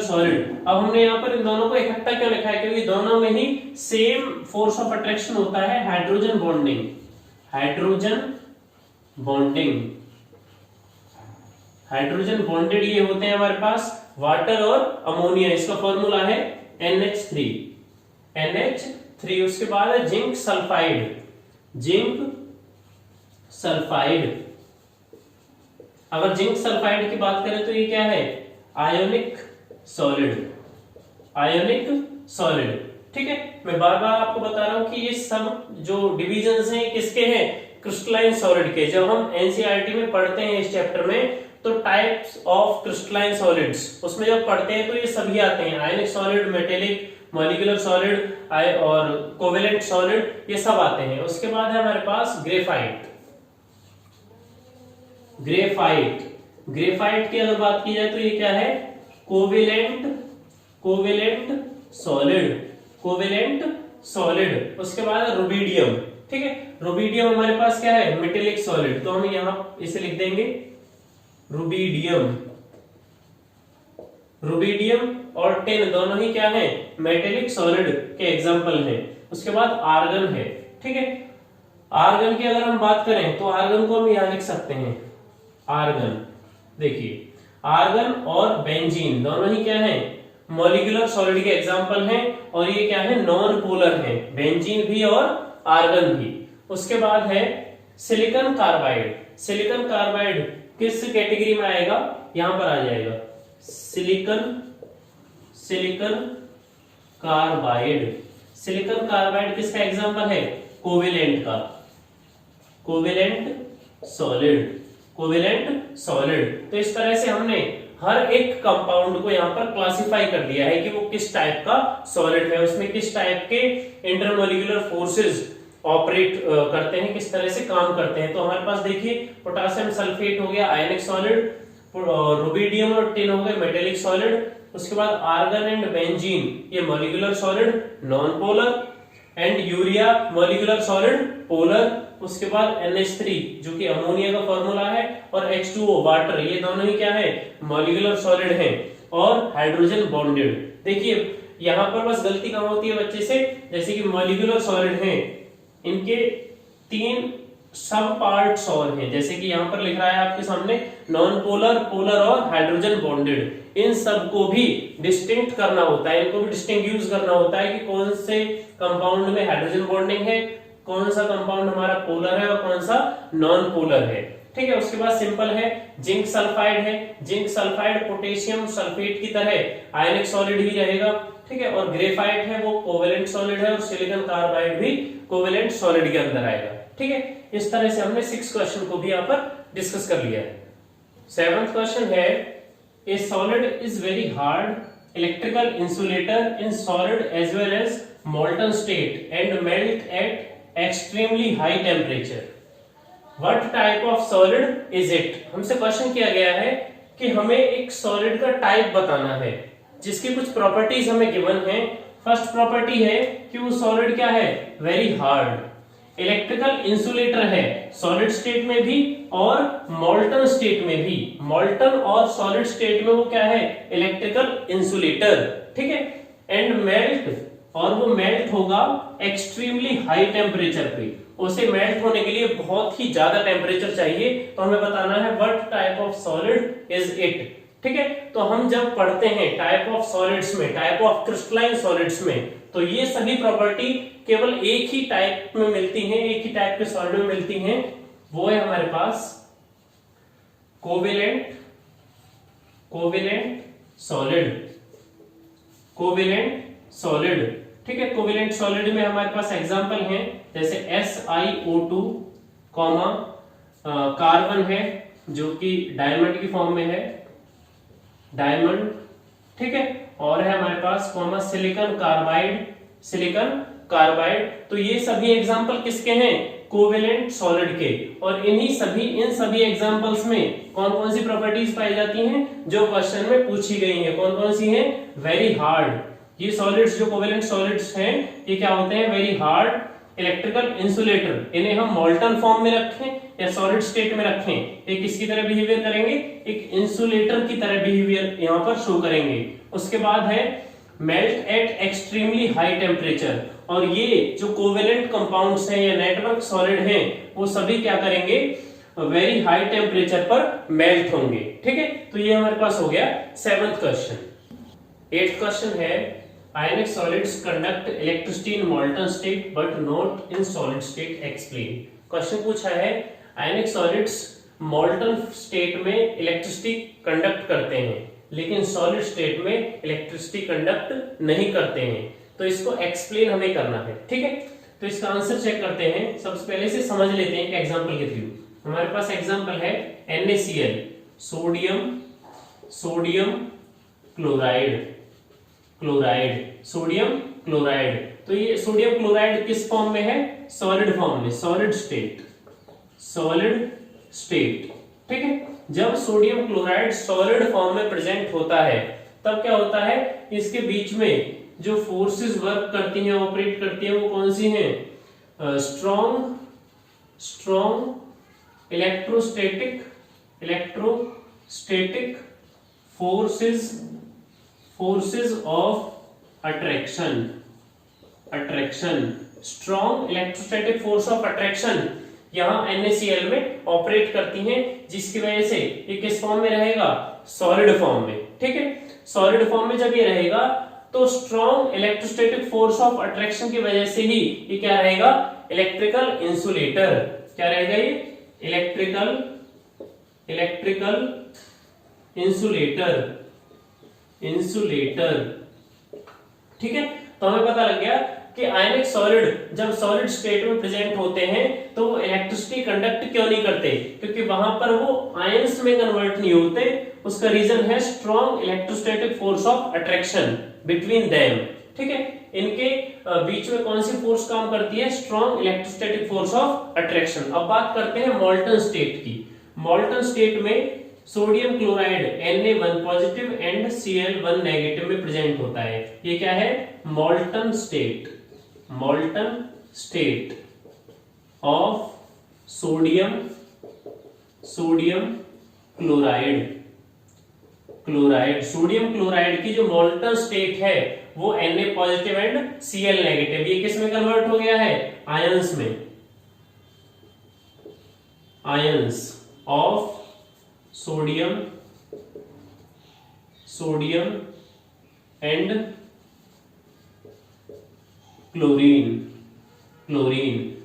Speaker 1: सॉलिड। अब हमने यहाँ पर इन दोनों को इकट्ठा क्यों लिखा है? क्योंकि दोनों में ही सेम फोर्स ऑफ अट्रैक्शन होता है, हाइड्रोजन बॉन्डेड ये होते हैं हमारे पास वाटर और अमोनिया। इसका फॉर्मूला है NH3। उसके बाद है जिंक सल्फाइड। अगर जिंक सल्फाइड की बात करें तो ये क्या है? आयोनिक सॉलिड, ठीक है। मैं बार बार आपको बता रहा हूं कि ये सब जो डिविजन्स हैं किसके हैं? क्रिस्टलाइन सॉलिड के। जब हम एनसीईआरटी में पढ़ते हैं इस चैप्टर में, तो टाइप्स ऑफ क्रिस्टलाइन सॉलिड्स उसमें जब पढ़ते हैं तो ये सभी आते हैं, आयनिक सॉलिड, मेटेलिक, मॉलिक्यूलर सॉलिड और कोवेलेंट सॉलिड, ये सब आते हैं। उसके बाद है हमारे पास ग्रेफाइट की अगर बात की जाए तो ये क्या है? Covalent solid. उसके बाद रुबिडियम, ठीक है। रुबिडियम हमारे पास क्या है? Metallic solid. तो हम यहां इसे लिख देंगे रुबिडियम और टिन, दोनों ही क्या है? मेटेलिक सॉलिड के एग्जांपल हैं। उसके बाद आर्गन है, ठीक है। आर्गन की अगर हम बात करें तो आर्गन को हम यहां लिख सकते हैं, आर्गन। देखिए, आर्गन और बेंजीन दोनों ही क्या है? मॉलिक्यूलर सॉलिड के एग्जांपल हैं, और ये क्या है? नॉन पोलर है, बेंजीन भी और आर्गन भी। उसके बाद है सिलिकॉन कार्बाइड किस कैटेगरी में आएगा? यहां पर आ जाएगा सिलिकॉन कार्बाइड किसका एग्जांपल है? Covalent solid. तो इस तरह से हमने हर एक कंपाउंड को यहाँ पर क्लासिफाई कर दिया है कि वो किस टाइप का सॉलिड है, उसमें किस टाइप के इंटरमॉलिक्यूलर फोर्सेस ऑपरेट करते हैं, किस तरह से काम करते हैं। तो हमारे पास देखिए, पोटेशियम सल्फेट हो गया आयनिक सॉलिड, रुबिडियम और टिन हो गए मेटेलिक सॉलिड। उसके बाद आर्गन एंड बेंजीन ये molecular solid non polar, and urea molecular solid polar. उसके बाद NH3 जो कि अमोनिया का फॉर्मूला है, और H2O वाटर, ये दोनों ही क्या है? मॉलिक्यूलर सॉलिड है और हाइड्रोजन बॉन्डेड। देखिए यहां पर बस गलती कहां होती है बच्चे से, जैसे कि मॉलिक्यूलर सॉलिड हैं, इनके 3 सब पार्ट्स और हैं, जैसे कि यहां पर लिख रहा है आपके सामने नॉन पोलर, पोलर और हाइड्रोजन बॉन्डेड। इन सब को भी डिस्टिंक्ट करना होता है, इनको भी डिस्टिंग्विश करना होता है कि कौन से कंपाउंड में हाइड्रोजन बॉन्डिंग है, कौन सा कंपाउंड हमारा पोलर है और कौन सा नॉन पोलर है, ठीक है। उसके बाद सिंपल है, जिंक सल्फाइड है, जिंक सल्फाइड पोटेशियम सल्फेट की तरह आयनिक सॉलिड ही रहेगा, ठीक है। और ग्रेफाइट है वो कोवेलेंट सॉलिड है, और सिलिकॉन कार्बाइड भी कोवेलेंट सॉलिड के अंदर आएगा, ठीक है। इस तरह से हमने 6 क्वेश्चन को भी यहाँ पर डिस्कस कर लिया है। 7th क्वेश्चन है, a solid is very hard electrical insulator in solid as well as molten state and melt at extremely high temperature. What type of solid is it? हमसे क्वेश्चन किया गया है कि हमें एक सॉलिड का टाइप बताना है जिसकी कुछ प्रॉपर्टीज हमें गिवन है। फर्स्ट प्रॉपर्टी है कि वो सॉलिड क्या है, वेरी हार्ड, इलेक्ट्रिकल इंसुलेटर है सॉलिड स्टेट में भी और मोल्टन स्टेट में भी। मोल्टन और सॉलिड स्टेट में वो क्या है, इलेक्ट्रिकल इंसुलेटर, ठीक है। एंड मेल्ट, और वो मेल्ट होगा एक्सट्रीमली हाई टेम्परेचर पे, उसे मेल्ट होने के लिए बहुत ही ज्यादा टेम्परेचर चाहिए। तो हमें बताना है what type of solid is it, ठीक है। तो हम जब पढ़ते हैं टाइप ऑफ सॉलिड्स में, टाइप ऑफ क्रिस्टलाइन सॉलिड्स में, तो ये सभी प्रॉपर्टी केवल एक ही टाइप में मिलती हैं, एक ही टाइप के सॉलिड में मिलती हैं। वो है हमारे पास कोवेलेंट सॉलिड, कोवेलेंट सॉलिड, ठीक है। कोवेलेंट सॉलिड में हमारे पास एग्जांपल हैं जैसे SiO2, कार्बन है जो कि डायमंड की फॉर्म में है, डायमंड, ठीक है। और है हमारे पास सिलिकॉन कार्बाइड। तो ये सभी एग्जांपल किसके हैं, कोवेलेंट सॉलिड के। और इन सभी एग्जांपल्स में कौन कौन सी प्रॉपर्टीज पाई जाती हैं जो क्वेश्चन में पूछी गई हैं, कौन कौन सी हैं, वेरी हार्ड। ये सॉलिड्स जो कोवेलेंट सॉलिड्स हैं ये क्या होते हैं, वेरी हार्ड इलेक्ट्रिकल इंसुलेटर। इन्हें हम मोल्टन फॉर्म में रखें या सॉलिड स्टेट में रखें, एक किसकी तरह बिहेवियर करेंगे, एक इंसुलेटर की तरह बिहेवियर यहां पर शो करेंगे। उसके बाद है melt eight extremely high temperature, और ये जो कोवेलेंट कंपाउंड्स हैं या नेटवर्क सॉलिड हैं वो सभी क्या करेंगे, वेरी हाई टेम्परेचर पर मेल्ट होंगे, ठीक है। तो ये हमारे पास हो गया 7th क्वेश्चन। 8th क्वेश्चन है ionic solids conduct electricity in molten state but not in solid state, explain। Question पूछा है ionic solids molten state में इलेक्ट्रिसिटी कंडक्ट करते हैं लेकिन सॉलिड स्टेट में इलेक्ट्रिसिटी कंडक्ट नहीं करते हैं, तो इसको एक्सप्लेन हमें करना है, ठीक है। तो इसका आंसर चेक करते हैं। सबसे पहले से समझ लेते हैं एक एग्जांपल के थ्रू। हमारे पास एग्जांपल है NaCl, सोडियम क्लोराइड। तो ये सोडियम क्लोराइड किस फॉर्म में है, सॉलिड फॉर्म में, सॉलिड स्टेट, ठीक है। जब सोडियम क्लोराइड सॉलिड फॉर्म में प्रेजेंट होता है तब क्या होता है, इसके बीच में जो फोर्सेस वर्क करती हैं, ऑपरेट करती हैं, वो कौन सी हैं, strong electrostatic forces of attraction, strong electrostatic force of attraction यहां NaCl में ऑपरेट करती हैं, जिसकी वजह से ये किस फॉर्म में रहेगा, सॉलिड फॉर्म में, ठीक है। सॉलिड फॉर्म में जब ये रहेगा तो strong electrostatic force of attraction की वजह से ही ये क्या रहेगा, इलेक्ट्रिकल इंसुलेटर। क्या रहेगा ये, इलेक्ट्रिकल इंसुलेटर, ठीक है। तो हमें पता लग गया कि आयनिक सॉलिड जब सॉलिड स्टेट में प्रेजेंट होते हैं तो वो इलेक्ट्रिसिटी कंडक्ट क्यों नहीं करते, क्योंकि वहां पर वो आयंस में कन्वर्ट नहीं होते। उसका रीजन है strong electrostatic force of attraction between them, ठीक है। इनके बीच में कौन सी फोर्स काम करती है, strong electrostatic force of attraction. अब बात करते हैं मोल्टन स्टेट की। मोल्टन स्टेट में sodium chloride Na1 positive and Cl1 negative में प्रेजेंट होता है। ये क्या है, molten state of sodium chloride की जो मोल्टन स्टेट है वो Na positive and Cl negative, ये किस में कन्वर्ट हो गया है, आयंस में, ions of sodium and chlorine.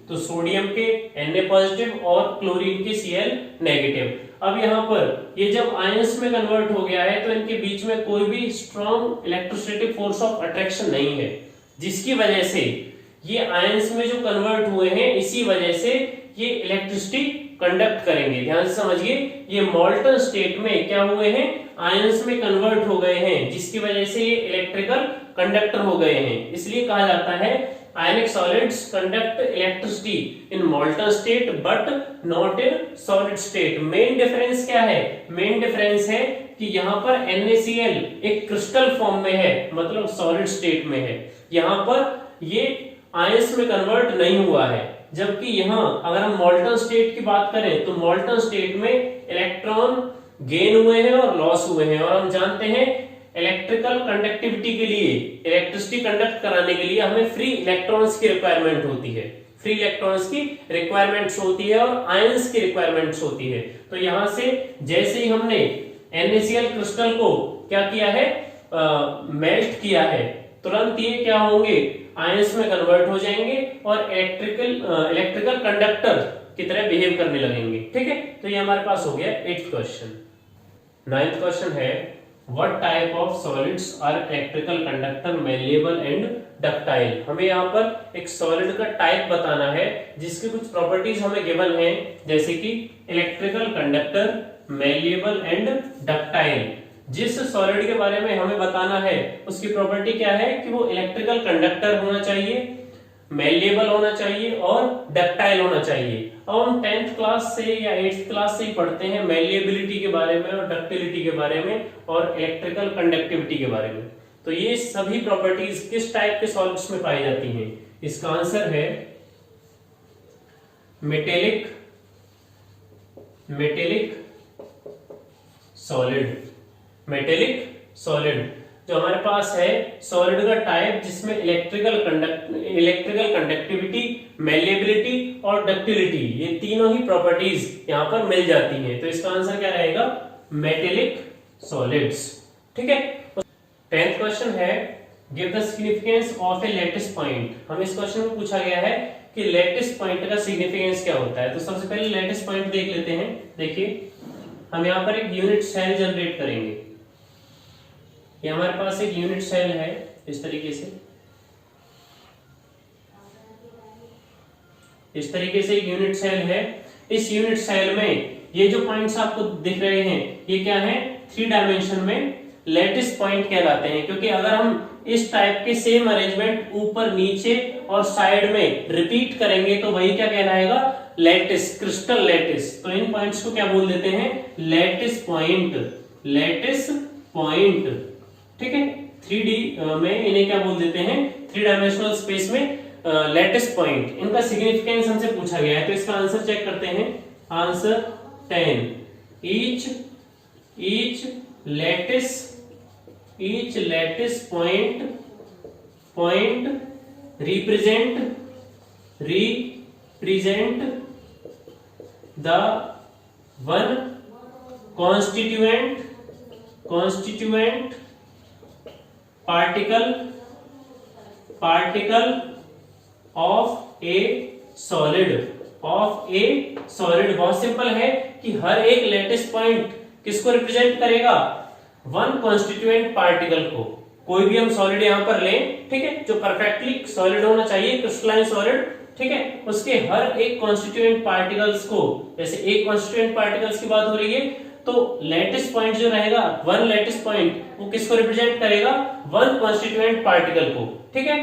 Speaker 1: तो सोडियम के Na पॉजिटिव और क्लोरीन के Cl नेगेटिव। अब यहां पर ये जब आयंस में कन्वर्ट हो गया है तो इनके बीच में कोई भी strong electrostatic force of attraction नहीं है, जिसकी वजह से ये आयंस में जो कन्वर्ट हुए हैं इसी वजह से ये इलेक्ट्रिसिटी कंडक्ट करेंगे। ध्यान से समझिए, ये मोल्टन स्टेट में क्या हुए हैं, आयंस में कन्वर्ट हो गए हैं, जिसकी वजह से ये इलेक्ट्रिकल कंडक्टर हो गए हैं। इसलिए कहा जाता है आयनिक solids conduct electricity in molten state but not in solid state. Main difference क्या है? मेन डिफरेंस है कि यहाँ पर NaCl एक क्रिस्टल फॉर्म में है, मतलब सॉलिड स्टेट में है। यहाँ पर ये आयंस में कन्वर्ट नहीं हुआ है, जबकि यहाँ अगर हम मोल्टन स्टेट की बात करें तो मोल्टन स्टेट में इलेक्ट्रॉन गेन हुए हैं और लॉस हुए हैं। और हम जानते हैं इलेक्ट्रिकल कंडक्टिविटी के लिए, इलेक्ट्रिसिटी कंडक्ट कराने के लिए हमें फ्री इलेक्ट्रॉन्स की रिक्वायरमेंट होती है, फ्री इलेक्ट्रॉन्स की रिक्वायरमेंट्स होती है और आयंस की रिक्वायरमेंट्स होती है। तो यहां से जैसे ही हमने NaCl क्रिस्टल को क्या किया है, मेल्ट किया है, तुरंत ये क्या होंगे, आयंस में कन्वर्ट हो जाएंगे और इलेक्ट्रिकल कंडक्टर की तरह बिहेव करने लगेंगे। ठीक है, तो ये हमारे पास हो गया 8th क्वेश्चन। 9th क्वेश्चन है what type of solids are electrical conductor malleable and ductile. हमें यहाँ पर एक सॉलिड का टाइप बताना है जिसकी कुछ प्रॉपर्टीज हमें गिवन है, जैसे कि electrical conductor, malleable and ductile. जिस सॉलिड के बारे में हमें बताना है उसकी प्रॉपर्टी क्या है कि वो इलेक्ट्रिकल कंडक्टर होना चाहिए, मेलिएबल होना चाहिए और डक्टाइल होना चाहिए। अब हम 10th क्लास से या 8th क्लास से ही पढ़ते हैं मेलिएबिलिटी के बारे में और डक्टिलिटी के बारे में और इलेक्ट्रिकल कंडक्टिविटी के बारे में। तो ये सभी प्रॉपर्टीज किस टाइप के सॉलिड्स में पाई जाती हैं? इसका आंसर है मेटेलिक सॉलिड। मेटेलिक सॉलिड जो हमारे पास है सॉलिड का टाइप जिसमें इलेक्ट्रिकल कंडक्टिविटी, मेलिएबिलिटी और डक्टिलिटी, ये तीनों ही प्रॉपर्टीज यहां पर मिल जाती हैं। तो इसका आंसर क्या रहेगा? Metallic solids. ठीक है। 10th क्वेश्चन है give the significance of a lattice point. हम इस क्वेश्चन में पूछा गया है कि लैटिस पॉइंट का सिग्निफिकेंस क्या होता है। तो सबसे पहले लैटिस पॉइंट देख लेते हैं। देखिए हम यहाँ पर एक यूनिट सेल जनरेट करेंगे। ये हमारे पास एक यूनिट सेल है इस तरीके से, इस तरीके से एक यूनिट सेल है। इस यूनिट सेल में ये जो पॉइंट्स आपको दिख रहे हैं ये क्या है? 3 डायमेंशन में लैटिस पॉइंट कहलाते हैं, क्योंकि अगर हम इस टाइप के सेम अरेंजमेंट ऊपर, नीचे और साइड में रिपीट करेंगे तो वही क्या कहलाएगा? Lattice, crystal lattice. तो इन पॉइंट्स को क्या बोल देते हैं? Lattice point, lattice point. ठीक है, 3D में इन्हें क्या बोल देते हैं? 3 डायमेंशनल स्पेस में लैटिस पॉइंट। इनका सिग्निफिकेंस हमसे पूछा गया है, तो इसका आंसर चेक करते हैं। Answer 10 each lattice point represent the one constituent particle of a solid। बहुत सिंपल है कि हर एक लैटिस पॉइंट किसको रिप्रेजेंट करेगा? वन कॉन्स्टिट्यूएंट पार्टिकल को। कोई भी हम सॉलिड यहां पर लें, ठीक है, जो परफेक्टली सॉलिड होना चाहिए, क्रिस्टलाइन सॉलिड, ठीक है, उसके हर एक कॉन्स्टिट्यूएंट पार्टिकल्स को, जैसे एक कॉन्स्टिट्यूएंट पार्टिकल्स की बात हो रही है तो लैटिस पॉइंट जो रहेगा, वन लैटिस पॉइंट, वो किसको रिप्रेजेंट करेगा? वन कॉन्स्टिट्यूएंट पार्टिकल को। ठीक है,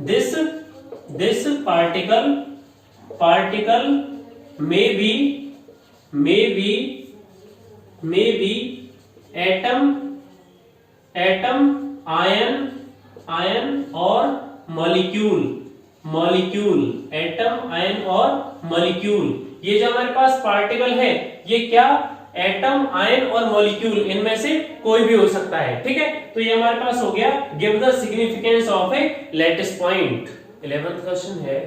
Speaker 1: this particle may be atom, ion और molecule, atom, ion और molecule। ये जो हमारे पास पार्टिकल है ये क्या? एटम, आयन और मॉलिक्यूल, इनमें से कोई भी हो सकता है। ठीक है, तो ये हमारे पास हो गया give the significance of a lattice point. 11th question है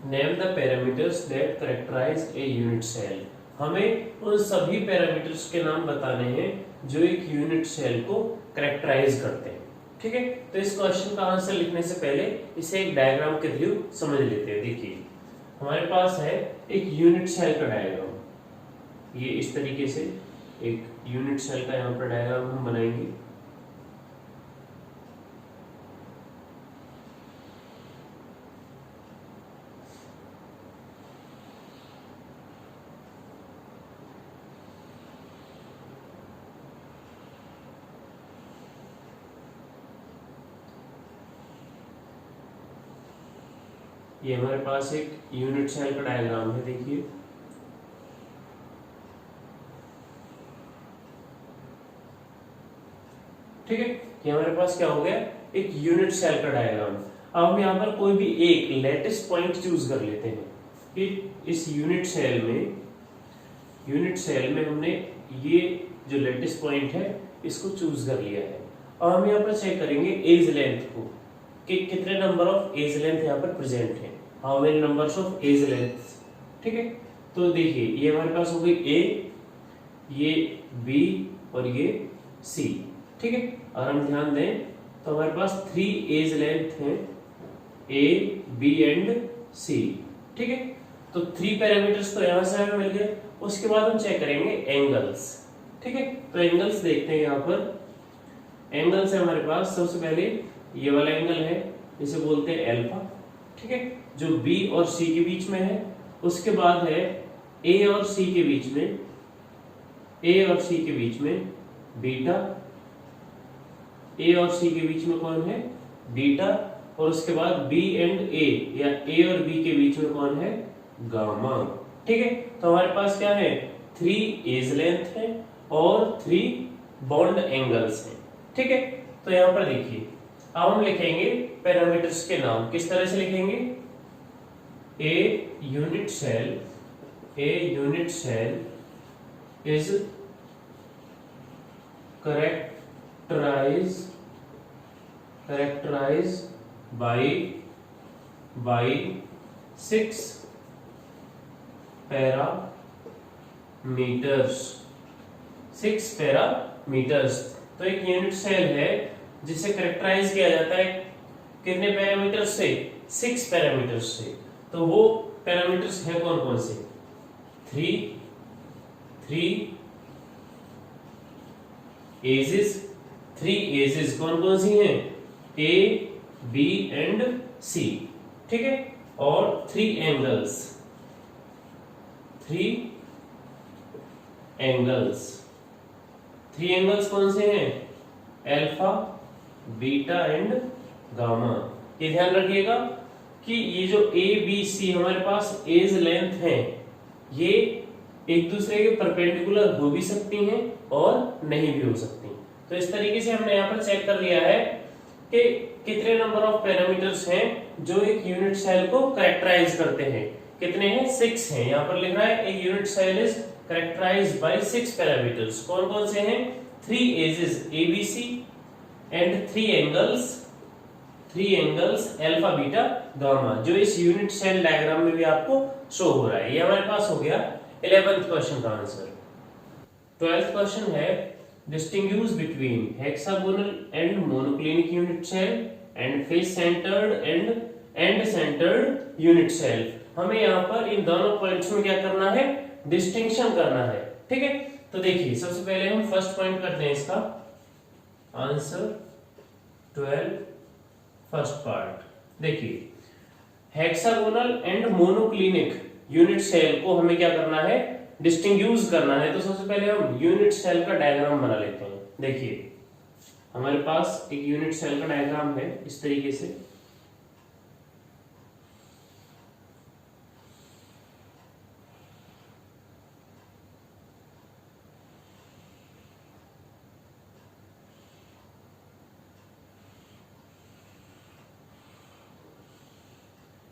Speaker 1: name the parameters that characterise a unit cell. हमें उन सभी पैरामीटर्स के नाम बताने हैं जो एक यूनिट सेल को कैरेक्टराइज करते हैं। ठीक है, तो इस क्वेश्चन का आंसर लिखने से पहले इसे एक डायग्राम के थ्रू समझ लेते हैं। देखिए हमारे पास है एक यूनिट सेल का डायग्राम, ये इस तरीके से एक यूनिट सेल का यहाँ पर डायग्राम हम बनाएंगे। ये हमारे पास एक यूनिट सेल का डायग्राम है, देखिए। ठीक है, ये हमारे पास क्या हो गया, एक यूनिट सेल का डायग्राम। अब हम यहाँ पर कोई भी एक लेटेस्ट पॉइंट चूज कर लेते हैं कि इस यूनिट सेल में हमने ये जो लेटेस्ट पॉइंट है इसको चूज कर लिया है। अब हम यहाँ पर चेक करेंगे एज लेंथ को कि कितने नंबर ऑफ एज लेंथ यहाँ पर प्रेजेंट है, how many numbers of edge length. ठीक है, तो देखिए ये हमारे पास हो गई ए, ये बी और ये सी। ठीक है, और हम ध्यान दें तो हमारे पास 3 एज लेंथ हैं, ए बी एंड सी। ठीक है, तो 3 पैरामीटर्स तो यहां से हमें मिल गए। उसके बाद हम चेक करेंगे एंगल्स। ठीक है, तो एंगल्स देखते हैं। यहाँ पर एंगल्स है हमारे पास, सबसे पहले ये वाला एंगल है, इसे बोलते हैं अल्फा। ठीक है, जो बी और सी के बीच में है। उसके बाद है ए और सी के बीच में बीटा, ए और सी के बीच में कौन है, बीटा। और उसके बाद बी एंड ए या ए और बी के बीच में कौन है, गामा। ठीक है, तो हमारे पास क्या है, 3 एज लेंथ है और 3 बॉन्ड एंगल्स हैं। ठीक है, तो यहां पर देखिए अब हम लिखेंगे पैरामीटर्स के नाम। किस तरह से लिखेंगे, a unit cell is characterized by 6 parameters. तो एक यूनिट सेल है जिसे करेक्टराइज किया जाता है कितने पैरामीटर्स से, 6 पैरामीटर्स से। तो वो पैरामीटर्स हैं कौन कौन से, 3 एजेस कौन कौन सी हैं, ए बी एंड सी। ठीक है, और 3 एंगल्स कौन से हैं, अल्फा बीटा एंड गामा। ये ध्यान रखिएगा कि ये जो ए बी सी हमारे पास एज लेंथ है, ये एक दूसरे के परपेंडिकुलर हो भी सकती हैं और नहीं भी हो सकती। तो इस तरीके से हमने यहाँ पर चेक कर लिया है कि कितने नंबर ऑफ पैरामीटर्स हैं जो एक यूनिट सेल को कैरेक्टराइज करते हैं। कितने हैं, 6 हैं। यहाँ पर लिख रहा है a unit cell is characterised by 6 parameters. कौन कौन से हैं, 3 axes a b c and 3 angles alpha beta gamma, जो इस यूनिट सेल डायग्राम में भी आपको शो हो रहा है। ये हमारे पास हो गया 11th क्वेश्चन का आंसर। 12th क्वेश्चन है distinguish between hexagonal and monoclinic unit cell and face centered and end centered unit cell। हमें यहाँ पर इन दोनों पॉइंट्स में क्या करना है, डिस्टिंक्शन करना है। ठीक है, तो देखिए सबसे पहले हम फर्स्ट पॉइंट करते हैं इसका आंसर 12 फर्स्ट पार्ट। देखिए hexagonal and monoclinic unit cell को हमें क्या करना है, डिस्टिंग्विश करना है। तो सबसे पहले हम यूनिट सेल का डायग्राम बना लेते हैं। देखिए हमारे पास एक यूनिट सेल का डायग्राम है इस तरीके से।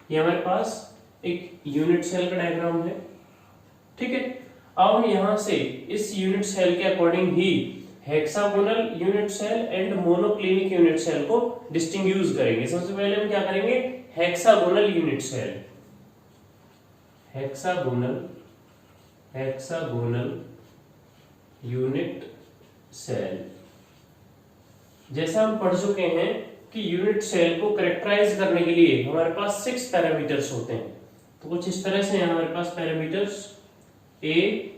Speaker 1: ये हमारे पास एक यूनिट सेल का डायग्राम है। ठीक है, अब हम यहां से इस यूनिट सेल के अकॉर्डिंग ही hexagonal unit cell and monoclinic unit cell को डिस्टिंग्विश करेंगे। सबसे पहले हम क्या करेंगे, hexagonal unit cell, hexagonal unit cell. जैसा हम पढ़ चुके हैं कि यूनिट सेल को कैरेक्टराइज करने के लिए हमारे पास 6 पैरामीटर्स होते हैं। तो कुछ इस तरह से हमारे पास पैरामीटर्स ए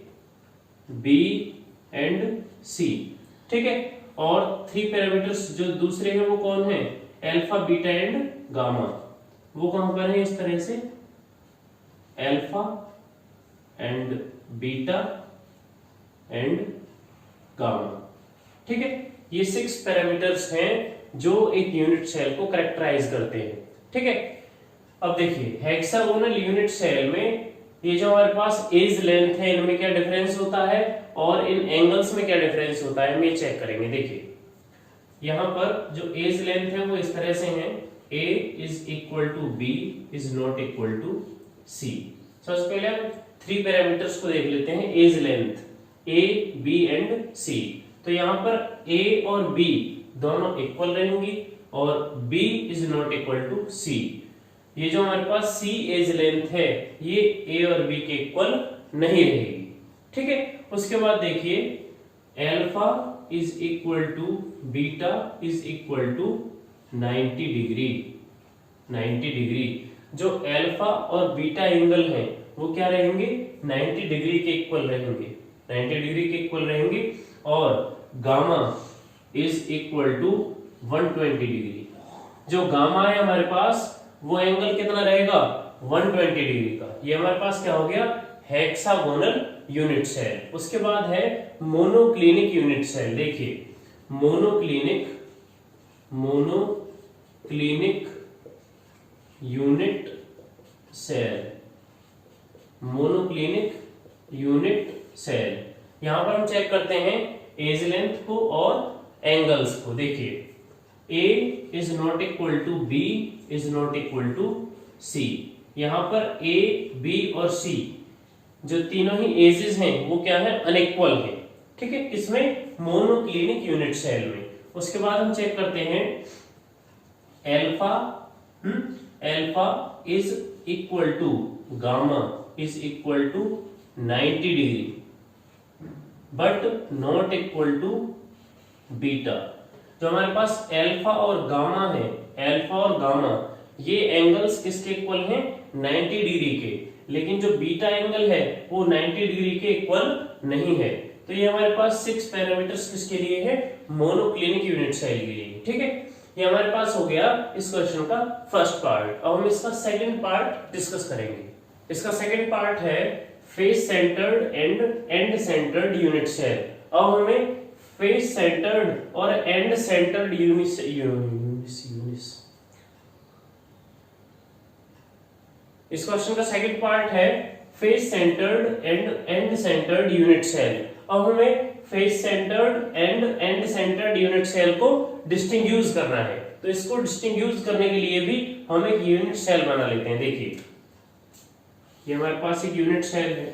Speaker 1: बी एंड सी। ठीक है, और 3 पैरामीटर्स जो दूसरे हैं वो कौन है, अल्फा बीटा एंड गामा। वो कहां पर है, इस तरह से alpha and beta and gamma. ठीक है, ये 6 पैरामीटर्स हैं जो एक यूनिट सेल को कैरेक्टराइज करते हैं। ठीक है, अब देखिए हेक्सागोनल यूनिट सेल में ये जो हमारे पास एज लेंथ है इनमें क्या डिफरेंस होता है और इन एंगल्स में क्या डिफरेंस होता है हम ये चेक करेंगे। देखिए यहां पर जो एज लेंथ है वो इस तरह से है, a is equal to b is not equal to c। सबसे पहले हम 3 पैरामीटर्स को देख लेते हैं edge length a b and c। तो यहाँ पर a और b दोनों इक्वल रहेंगी और b is not equal to c। ये जो हमारे पास c एज लेंथ है ये a और b के इक्वल नहीं रहेगी, ठीक है। उसके बाद देखिए alpha is equal to beta is equal to 90 degree. 90 degree जो अल्फा और बीटा एंगल है वो क्या रहेंगे 90 डिग्री के इक्वल रहेंगे, 90 डिग्री के इक्वल रहेंगे। और gamma is equal to 120 degree. जो गामा है हमारे पास वो एंगल कितना रहेगा 120 डिग्री का। ये हमारे पास क्या हो गया हेक्सागोनल यूनिट सेल। उसके बाद है मोनोक्लिनिक यूनिट सेल। देखिए monoclinic unit cell, monoclinic unit cell. यहां पर हम चेक करते हैं एज लेंथ को और एंगल्स को। देखिए a is not equal to b is not equal to c। यहां पर a b और c जो तीनों ही एजेस हैं वो क्या है अनइक्वल है, ठीक है। किसमें मोनोक्लिनिक यूनिट सेल में। उसके बाद हम चेक करते हैं alpha is equal to gamma is equal to 90 degree but not equal to beta. जो हमारे पास अल्फा और गामा है, अल्फा और गामा ये एंगल्स किसके इक्वल हैं 90 डिग्री के, लेकिन जो बीटा एंगल है वो 90 डिग्री के इक्वल नहीं है। तो ये हमारे पास 6 पैरामीटर्स किसके लिए है मोनोक्लिनिक यूनिट सेल के लिए, ठीक है। ये हमारे पास हो गया इस क्वेश्चन का फर्स्ट पार्ट। अब हम इसका सेकंड पार्ट डिस्कस करेंगे। इसका सेकंड पार्ट है face centred and end centred unit cell. अब हमें फेस सेंटर्ड और एंड सेंटर्ड इस क्वेश्चन का सेकंड पार्ट है face centred and end centred unit cell. अब हमें face centred and end centred unit cell को डिस्टिंग्विश करना है। तो इसको डिस्टिंग्विश करने के लिए भी हम एक यूनिट सेल बना लेते हैं। देखिए ये हमारे पास एक यूनिट सेल है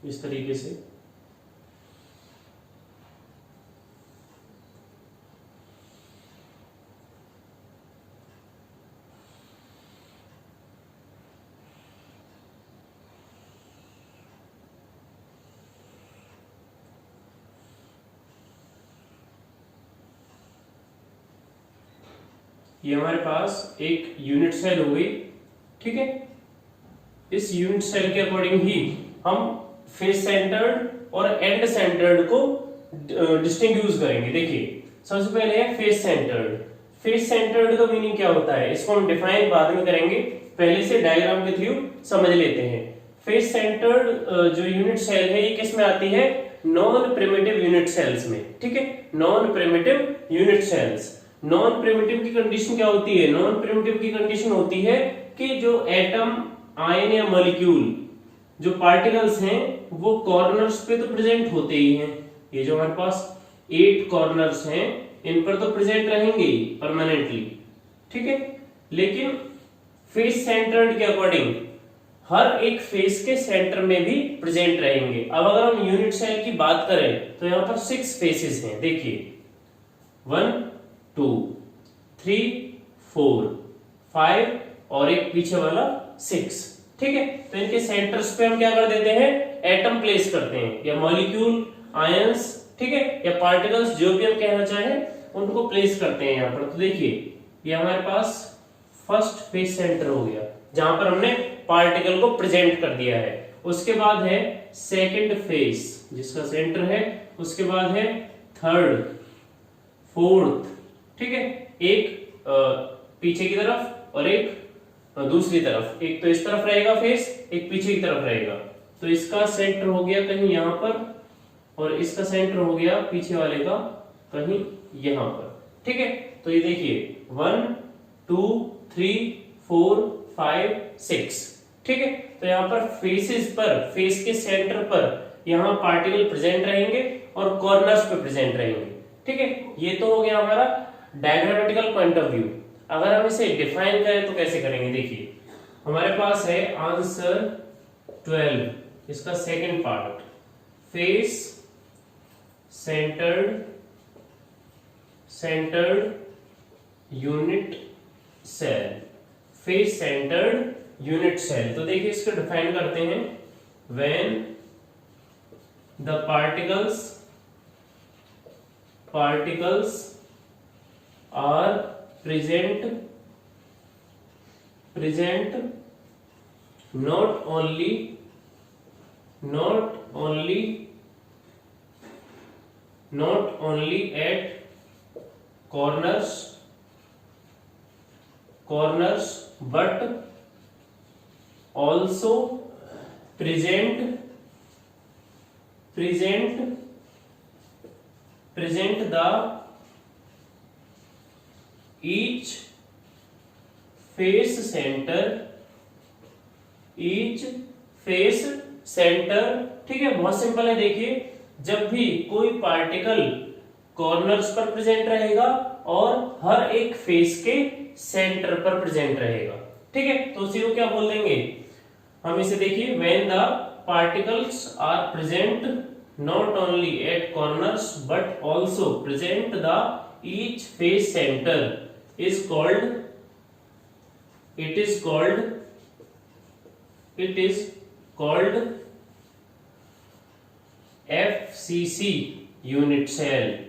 Speaker 1: इस तरीके से। ये हमारे पास एक यूनिट सेल हो गई, ठीक है। इस यूनिट सेल के अकॉर्डिंग ही हम फेस सेंटर्ड और एंड सेंटर्ड को डिस्टिंग्विश करेंगे। देखिए सबसे पहले है फेस सेंटर्ड। फेस सेंटर्ड का मीनिंग क्या होता है इसको हम डिफाइन बाद में करेंगे, पहले से डायग्राम के थ्रू समझ लेते हैं। फेस सेंटर्ड जो यूनिट सेल है ये किस में आती है नॉन प्रिमिटिव यूनिट सेल्स में, ठीक है। Non primitive unit cells. Non primitive की कंडीशन क्या होती है नॉन प्रिमिटिव की कंडीशन होती है कि जो एटम आयन या मॉलिक्यूल जो पार्टिकल्स हैं वो कॉर्नर्स पे तो प्रेजेंट होते ही हैं। ये जो हमारे पास 8 कॉर्नर्स हैं इन पर तो प्रेजेंट रहेंगे परमानेंटली, ठीक है। लेकिन फेस सेंटर्ड के अकॉर्डिंग हर एक फेस के सेंटर में भी प्रेजेंट रहेंगे। अब अगर हम यूनिट सेल की बात करें तो यहाँ पर 6 फेसेस हैं। देखिए 1 2 3 4 5 और एक पीछे वाला 6, ठीक है। तो इनके सेंटर्स पे हम क्या कर देते हैं एटम प्लेस करते हैं या मॉलिक्यूल आयंस, ठीक है, या पार्टिकल्स जो भी हम कहना चाहें उनको प्लेस करते हैं यहाँ पर। तो देखिए ये हमारे पास फर्स्ट फेस सेंटर हो गया जहां पर हमने पार्टिकल को प्रेजेंट कर दिया है। उसके बाद है सेकंड फेस जिसका सेंटर है, उसके बाद है थर्ड फोर्थ, ठीक है। एक पीछे की तरफ और एक दूसरी तरफ, एक तो इस तरफ रहेगा फेस एक पीछे की तरफ रहेगा। तो इसका सेंटर हो गया कहीं यहां पर और इसका सेंटर हो गया पीछे वाले का कहीं यहां पर, ठीक है। तो ये देखिए 1 2 3 4 5 6। ठीक है, तो यहाँ पर फेसेस पर, फेस के सेंटर पर यहाँ पार्टिकल प्रेजेंट रहेंगे और कॉर्नर्स पे प्रेजेंट रहेंगे। ठीक है, ये तो हो गया हमारा डायग्रामेटिकल पॉइंट ऑफ व्यू। अगर हम इसे डिफाइन करें तो कैसे करेंगे, देखिए हमारे पास है आंसर 12, इसका second part, face centred unit cell, face centred unit cell. तो देखिए इसको डिफाइन करते हैं, when the particles are present not only at corners but also present the each face center। ठीक है, बहुत सिंपल है। देखिए जब भी कोई पार्टिकल कॉर्नर्स पर प्रेजेंट रहेगा और हर एक फेस के सेंटर पर प्रेजेंट रहेगा। ठीक है, तो उसी को क्या बोल देंगे हम, इसे देखिए, when the particles are present not only at corners but also present the each face center is called FCC unit cell.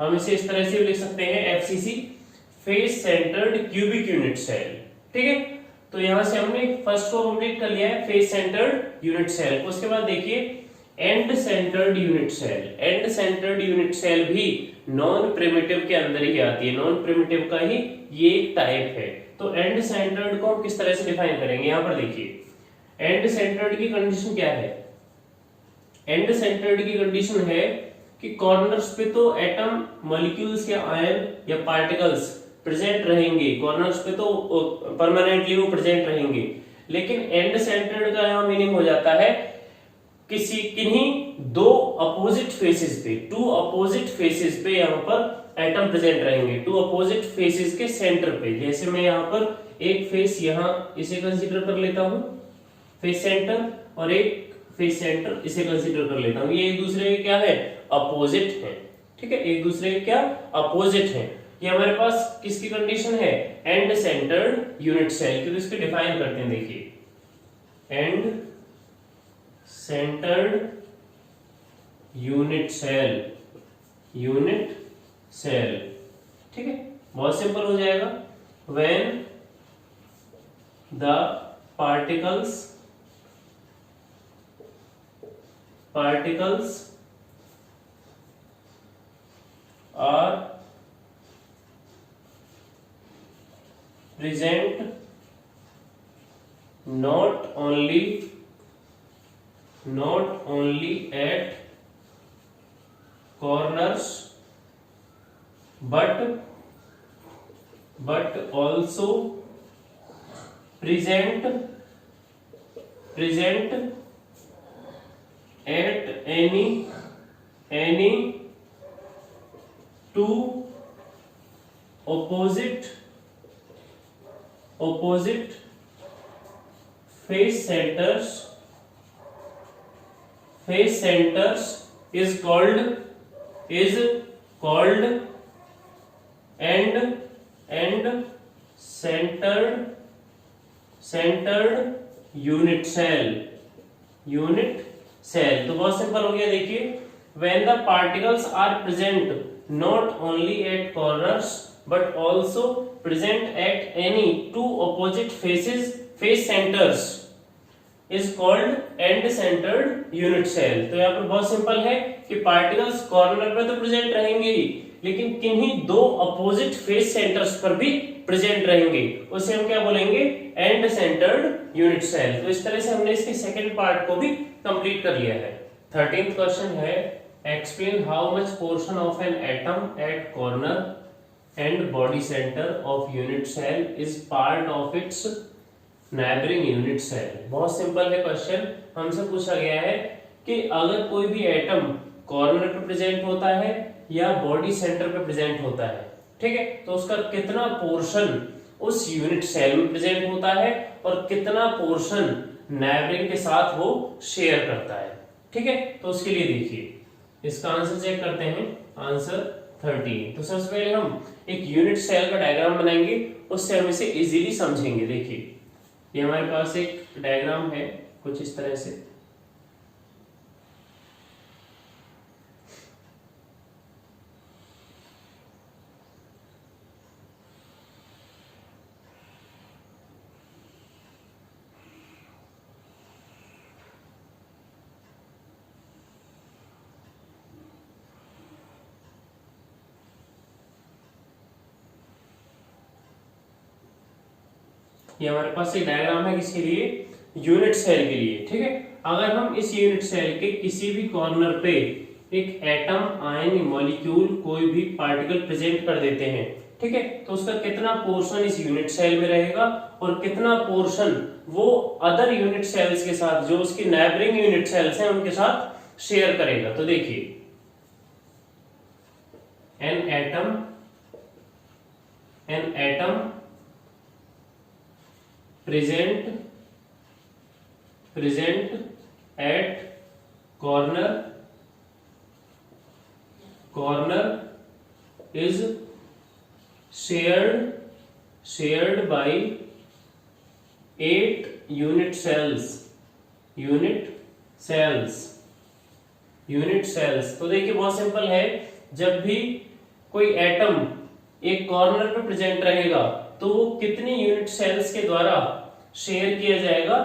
Speaker 1: हम इसे इस तरह से भी लिख सकते हैं, FCC face centred cubic unit cell. ठीक है, तो यहां से हमने फर्स्ट को कंप्लीट कर लिया है, फेस सेंटर्ड यूनिट सेल। उसके बाद देखिए end centred unit cell. End centred unit cell भी नॉन प्रिमिटिव के अंदर ही आती है, नॉन प्रिमिटिव का ही ये एक टाइप है। तो एंड सेंटर्ड को हम किस तरह से डिफाइन करेंगे, यहां पर देखिए एंड सेंटर्ड की कंडीशन क्या है। एंड सेंटर्ड की कंडीशन है कि कॉर्नर्स पे तो एटम, मॉलिक्यूल्स या आयन या पार्टिकल्स प्रेजेंट रहेंगे, कॉर्नर्स पे तो परमानेंटली वो प्रेजेंट रहेंगे, लेकिन एंड सेंटर्ड का यहां मीनिंग हो जाता है किन्हीं दो अपोजिट फेसेस पे, टू अपोजिट फेसेस पे यहां पर एटम प्रेजेंट रहेंगे, टू अपोजिट फेसेस के सेंटर पे। जैसे मैं यहां पर एक फेस यहां इसे कंसीडर कर लेता हूं फेस सेंटर, और एक फेस सेंटर इसे कंसीडर कर लेता हूं, ये एक दूसरे के क्या है, अपोजिट है। ठीक है, एक दूसरे के क्या, अपोजिट है। ये हमारे पास किसकी कंडीशन है, एंड सेंटर्ड यूनिट सेल की। तो इसको डिफाइन करते हैं, देखिए एंड सेंटर्ड यूनिट सेल। ठीक है, बहुत सिंपल हो जाएगा, when the particles are present not only at corners but also present at any two opposite face centers is called end centered unit cell। तो बहुत सिंपल हो गया। देखिए when the particles are present not only at corners but also present at any two opposite face centers is called end centered unit cell। तो यहाँ पर बहुत simple है कि पार्टिकल्स कॉर्नर पर तो प्रेजेंट रहेंगे ही, लेकिन किन्हीं दो अपोजिट फेस सेंटर्स पर भी प्रेजेंट रहेंगे, उसे हम क्या बोलेंगे, एंड सेंटर्ड यूनिट सेल। तो इस तरह से हमने इसके सेकंड पार्ट को भी कंप्लीट कर लिया है। 13th क्वेश्चन है, explain how much portion of an atom at corner and body centre of unit cell is part of its neighbouring unit cell. बहुत सिंपल है क्वेश्चन, हमसे पूछा गया है कि अगर कोई भी एटम कॉर्नर पे प्रेजेंट होता है या बॉडी सेंटर पे प्रेजेंट होता है, ठीक है, तो उसका कितना पोर्शन उस यूनिट सेल में प्रेजेंट होता है और कितना पोर्शन नाइबरिंग के साथ वो शेयर करता है। ठीक है, तो उसके लिए देखिए इसका आंसर चेक करते हैं। आंसर 13। तो सबसे पहले हम एक यूनिट सेल का डायग्राम बनाएंगे, उससे हम इसे इजीली समझेंगे। देखिए ये हमारे पास एक डायग्राम है कुछ इस तरह से, ये हमारे पास एक डायग्राम है किसके लिए, यूनिट सेल के लिए। ठीक है, अगर हम इस यूनिट सेल के किसी भी कॉर्नर पे एक एटम, आयन, मॉलिक्यूल, कोई भी पार्टिकल प्रेजेंट कर देते हैं, ठीक है, तो उसका कितना पोर्शन इस यूनिट सेल में रहेगा और कितना पोर्शन वो अदर यूनिट सेल्स के साथ, जो उसकी नेबरिंग यूनिट सेल्स हैं, उनके साथ शेयर करेगा। तो देखिए an atom present at corner is shared by 8 unit cells। तो देखिए बहुत सिंपल है, जब भी कोई एटम एक कॉर्नर पे प्रेजेंट रहेगा तो वो कितनी यूनिट सेल्स के द्वारा शेयर किया जाएगा,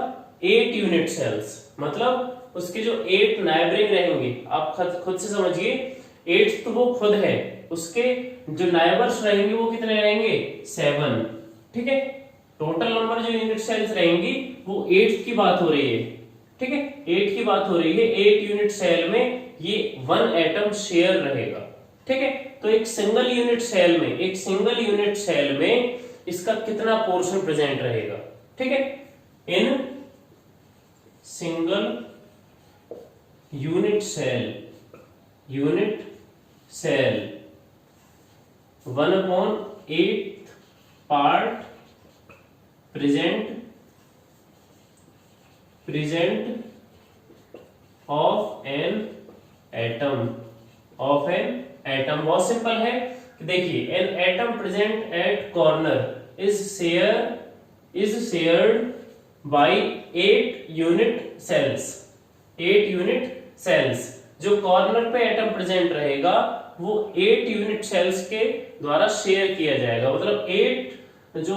Speaker 1: 8 यूनिट सेल्स। मतलब उसके जो 8 नाइबरिंग रहेंगे, आप खुद से समझिए, 8 तो वो खुद है, उसके जो नाइबर्स रहेंगे वो कितने रहेंगे, 7। ठीक है, टोटल नंबर जो यूनिट सेल्स रहेंगी वो 8 की बात हो रही है। ठीक है, 8 की बात हो रही है। 8 यूनिट सेल में ये 1 एटम शेयर रहेगा। ठीक है, तो एक सिंगल यूनिट सेल में इसका कितना पोर्शन प्रेजेंट रहेगा। ठीक है, in single unit cell 1/8 part present of an atom. बहुत सिंपल है, देखिए an atom present at corner is shared by 8 unit cells. जो कॉर्नर पे एटम प्रेजेंट रहेगा वो 8 यूनिट सेल्स के द्वारा शेयर किया जाएगा। मतलब 8 जो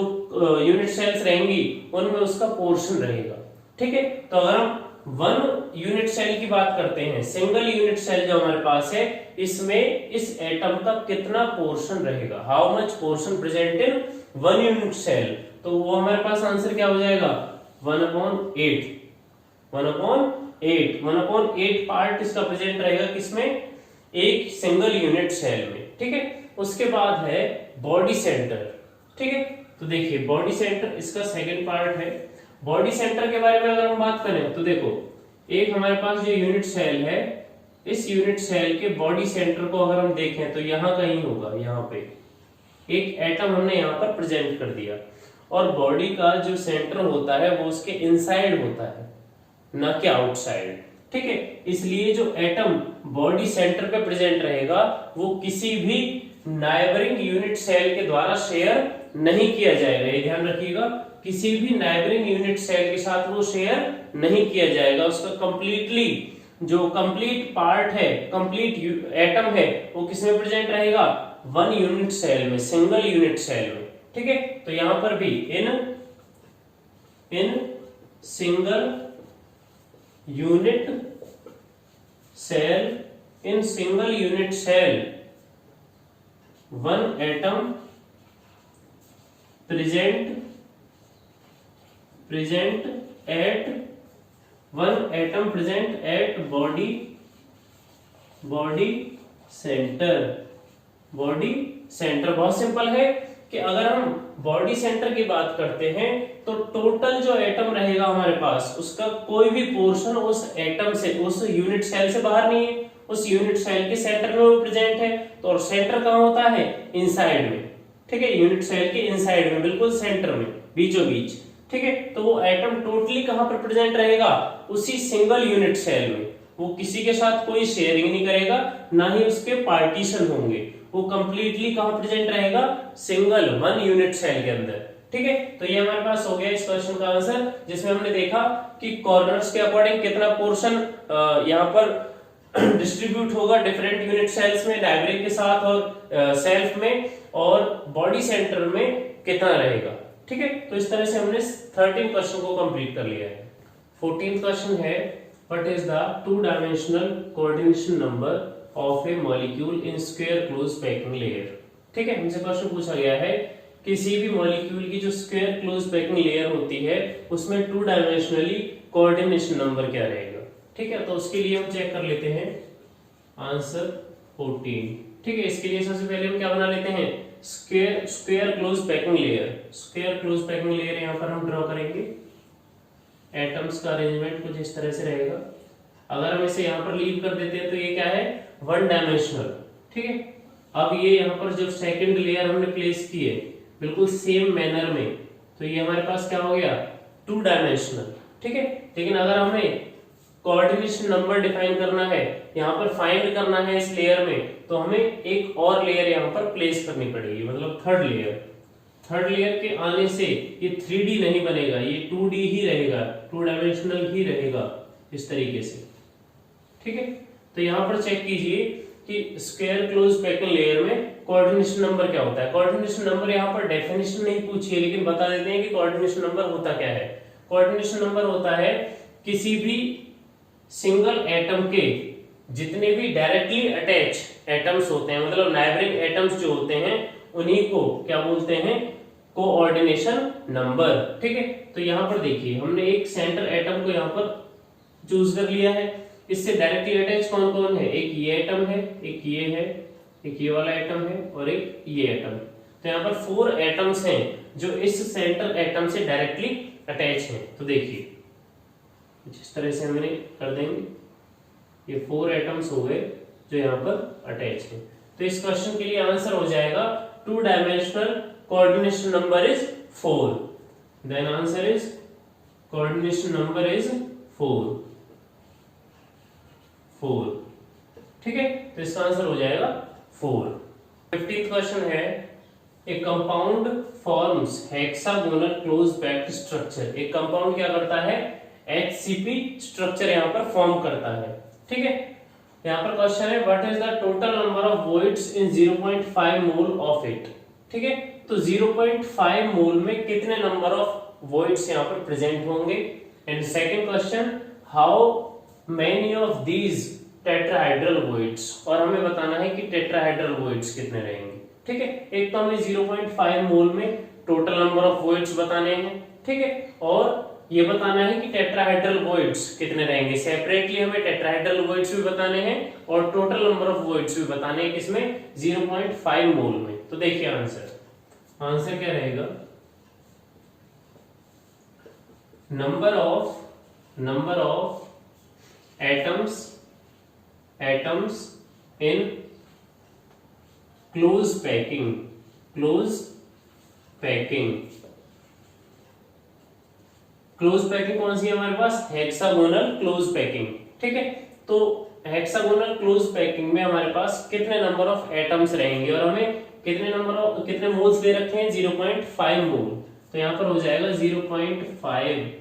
Speaker 1: यूनिट सेल्स रहेंगी उनमें उसका पोर्शन रहेगा। ठीक है, तो अगर हम 1 यूनिट सेल की बात करते हैं, सिंगल यूनिट सेल जो हमारे पास है, इसमें इस एटम का कितना पोर्शन रहेगा, how much portion present in 1 unit cell, तो वो हमारे पास आंसर क्या हो जाएगा, 1/8 पार्ट इसका प्रेजेंट रहेगा किसमें, एक सिंगल यूनिट सेल में। ठीक है, उसके बाद है बॉडी सेंटर। ठीक है, तो देखिए बॉडी सेंटर इसका सेकंड पार्ट है। बॉडी सेंटर के बारे में अगर हम बात करें तो देखो, एक हमारे पास जो यूनिट सेल है, इस यूनिट सेल के बॉडी सेंटर को अगर हम देखें तो यहां कहीं होगा, यहां पे एक एटम हमने यहां पर प्रेजेंट कर दिया, और बॉडी का जो सेंटर होता है वो उसके इनसाइड होता है, ना कि आउटसाइड। ठीक है, इसलिए जो एटम बॉडी सेंटर पे प्रेजेंट रहेगा वो किसी भी नाइबरिंग यूनिट सेल के द्वारा शेयर नहीं किया जाएगा। ये ध्यान रखिएगा, किसी भी नाइबरिंग यूनिट सेल के साथ वो शेयर नहीं किया जाएगा। उसका कंप्लीटली जो कंप्लीट पार्ट है, कंप्लीट एटम है, वो किसमें प्रेजेंट रहेगा, 1 यूनिट सेल में, सिंगल यूनिट सेल में। ठीक है, तो यहां पर भी in single unit cell 1 atom present at body center centre. बहुत सिंपल है कि अगर हम बॉडी सेंटर की बात करते हैं तो टोटल जो एटम रहेगा हमारे पास उसका कोई भी पोर्शन उस एटम से, उस यूनिट सेल से बाहर नहीं है, उस यूनिट सेल के सेंटर में वो प्रेजेंट है। तो और सेंटर कहाँ होता है? इनसाइड में, ठीक है, यूनिट सेल के इनसाइड में, बिल्कुल सेंटर में, बीचों बीच, ठीक है। तो वो एटम टोटली कहाँ पर प्रेजेंट रहेगा? उसी सिंगल यूनिट सेल में। वो किसी के साथ कोई शेयरिंग नहीं करेगा, ना ही उसके पार्टीशन होंगे, वो कंप्लीटली कहाँ प्रेजेंट रहेगा? सिंगल वन यूनिट सेल के अंदर, ठीक है। तो ये हमारे पास हो गया इस क्वेश्चन का आंसर, जिसमें हमने देखा कि कॉर्नर्स के अकॉर्डिंग कितना पोर्शन यहाँ पर डिस्ट्रीब्यूट होगा डिफरेंट यूनिट सेल्स में, लाइब्रेरी के साथ और सेल्फ में, और बॉडी सेंटर में कितना रहेगा, ठीक है। तो इस तरह से हमने 13 क्वेश्चन को कंप्लीट कर लिया है। 14th क्वेश्चन है, what is the two dimensional coordination number of A molecule in square close packing layer. ठीक है, हमसे क्वेश्चन पूछा गया है किसी भी मॉलिक्यूल की जो स्क्वायर क्लोज पैकिंग लेयर होती है उसमें टू डायमेंशनली कोऑर्डिनेशन नंबर क्या रहेगा। ठीक है, तो उसके लिए हम चेक कर लेते हैं आंसर 14। ठीक है, इसके लिए सबसे पहले हम क्या बना लेते हैं? Square close packing layer. Square close packing layer यहां पर हम ड्रॉ करेंगे। एटम्स का अरेंजमेंट कुछ इस तरह से रहेगा। अगर हम इसे यहां पर लीव कर देते हैं तो ये क्या है? One dimensional. ठीक है, अब ये यहाँ पर जब सेकंड लेयर हमने प्लेस की है बिल्कुल सेम मैनर में, तो ये हमारे पास क्या हो गया? Two dimensional. ठीक है, लेकिन अगर हमें कोऑर्डिनेशन नंबर डिफाइन करना है, यहाँ पर फाइंड करना है इस लेयर में, तो हमें एक और लेयर यहाँ पर प्लेस करनी पड़ेगी, मतलब थर्ड लेयर। थर्ड लेयर के आने से ये 3D नहीं बनेगा, ये 2D ही रहेगा, टू डायमेंशनल ही रहेगा इस तरीके से। ठीक है, तो यहाँ पर चेक कीजिए कि स्क्वायर क्लोज पैकिंग लेयर में कोऑर्डिनेशन नंबर क्या होता है। कोऑर्डिनेशन नंबर यहाँ पर डेफिनेशन नहीं पूछी है, लेकिन बता देते हैं कि कोऑर्डिनेशन नंबर होता क्या है। कोऑर्डिनेशन नंबर होता है किसी भी सिंगल एटम के जितने भी डायरेक्टली अटैच एटम्स होते हैं, मतलब नाइबरिंग एटम्स जो होते हैं, उन्हीं को क्या बोलते हैं? Coordination number. ठीक है, तो यहाँ पर देखिए हमने एक सेंटर एटम को यहाँ पर चूज कर लिया है। इससे डायरेक्टली अटैच कौन कौन है? एक ये एटम है, एक ये है, एक ये वाला एटम है और एक ये एटम। तो यहाँ पर 4 एटम्स हैं जो इस सेंटर एटम से डायरेक्टली अटैच हैं। तो देखिए जिस तरह से हमने कर देंगे, ये 4 एटम्स हो गए जो यहाँ पर अटैच हैं। तो इस क्वेश्चन के लिए आंसर हो जाएगा two dimensional coordination number is 4। Then answer is coordination number is 4। ठीक है, तो इसका आंसर हो जाएगा 4। 15th क्वेश्चन है, ए compound forms hexagonal close packed structure. एक कंपाउंड क्या करता है? HCP स्ट्रक्चर यहाँ पर फॉर्म करता है। ठीक है, यहाँ पर क्वेश्चन है what is the total number of voids in 0.5 mole of it. ठीक है, तो 0.5 मोल में कितने नंबर ऑफ वॉइड्स यहाँ पर प्रेजेंट होंगे। And second question, how many of these tetrahedral voids, और हमें बताना है कि टेट्राहेड्रल वॉइड्स कितने रहेंगे। ठीक है, एक तो हमें 0.5 मोल में टोटल नंबर ऑफ वॉइड्स बताने हैं, ठीक है, और ये बताना है कि टेट्राहेड्रल वॉइड्स कितने रहेंगे। सेपरेटली हमें टेट्राहेड्रल वॉइड्स भी बताने हैं और टोटल नंबर ऑफ वॉइड्स भी बताने हैं, किसमें? 0.5 मोल में। तो देखिए आंसर क्या रहेगा? Number of atoms in close packing कौन सी है हमारे पास? Hexagonal close packing. ठीक है, तो हेक्सागोनल क्लोज पैकिंग में हमारे पास कितने नंबर ऑफ एटम्स रहेंगे और हमें कितने मोल्स दे रखे हैं? 0.5 मोल। तो यहां पर हो जाएगा 0.5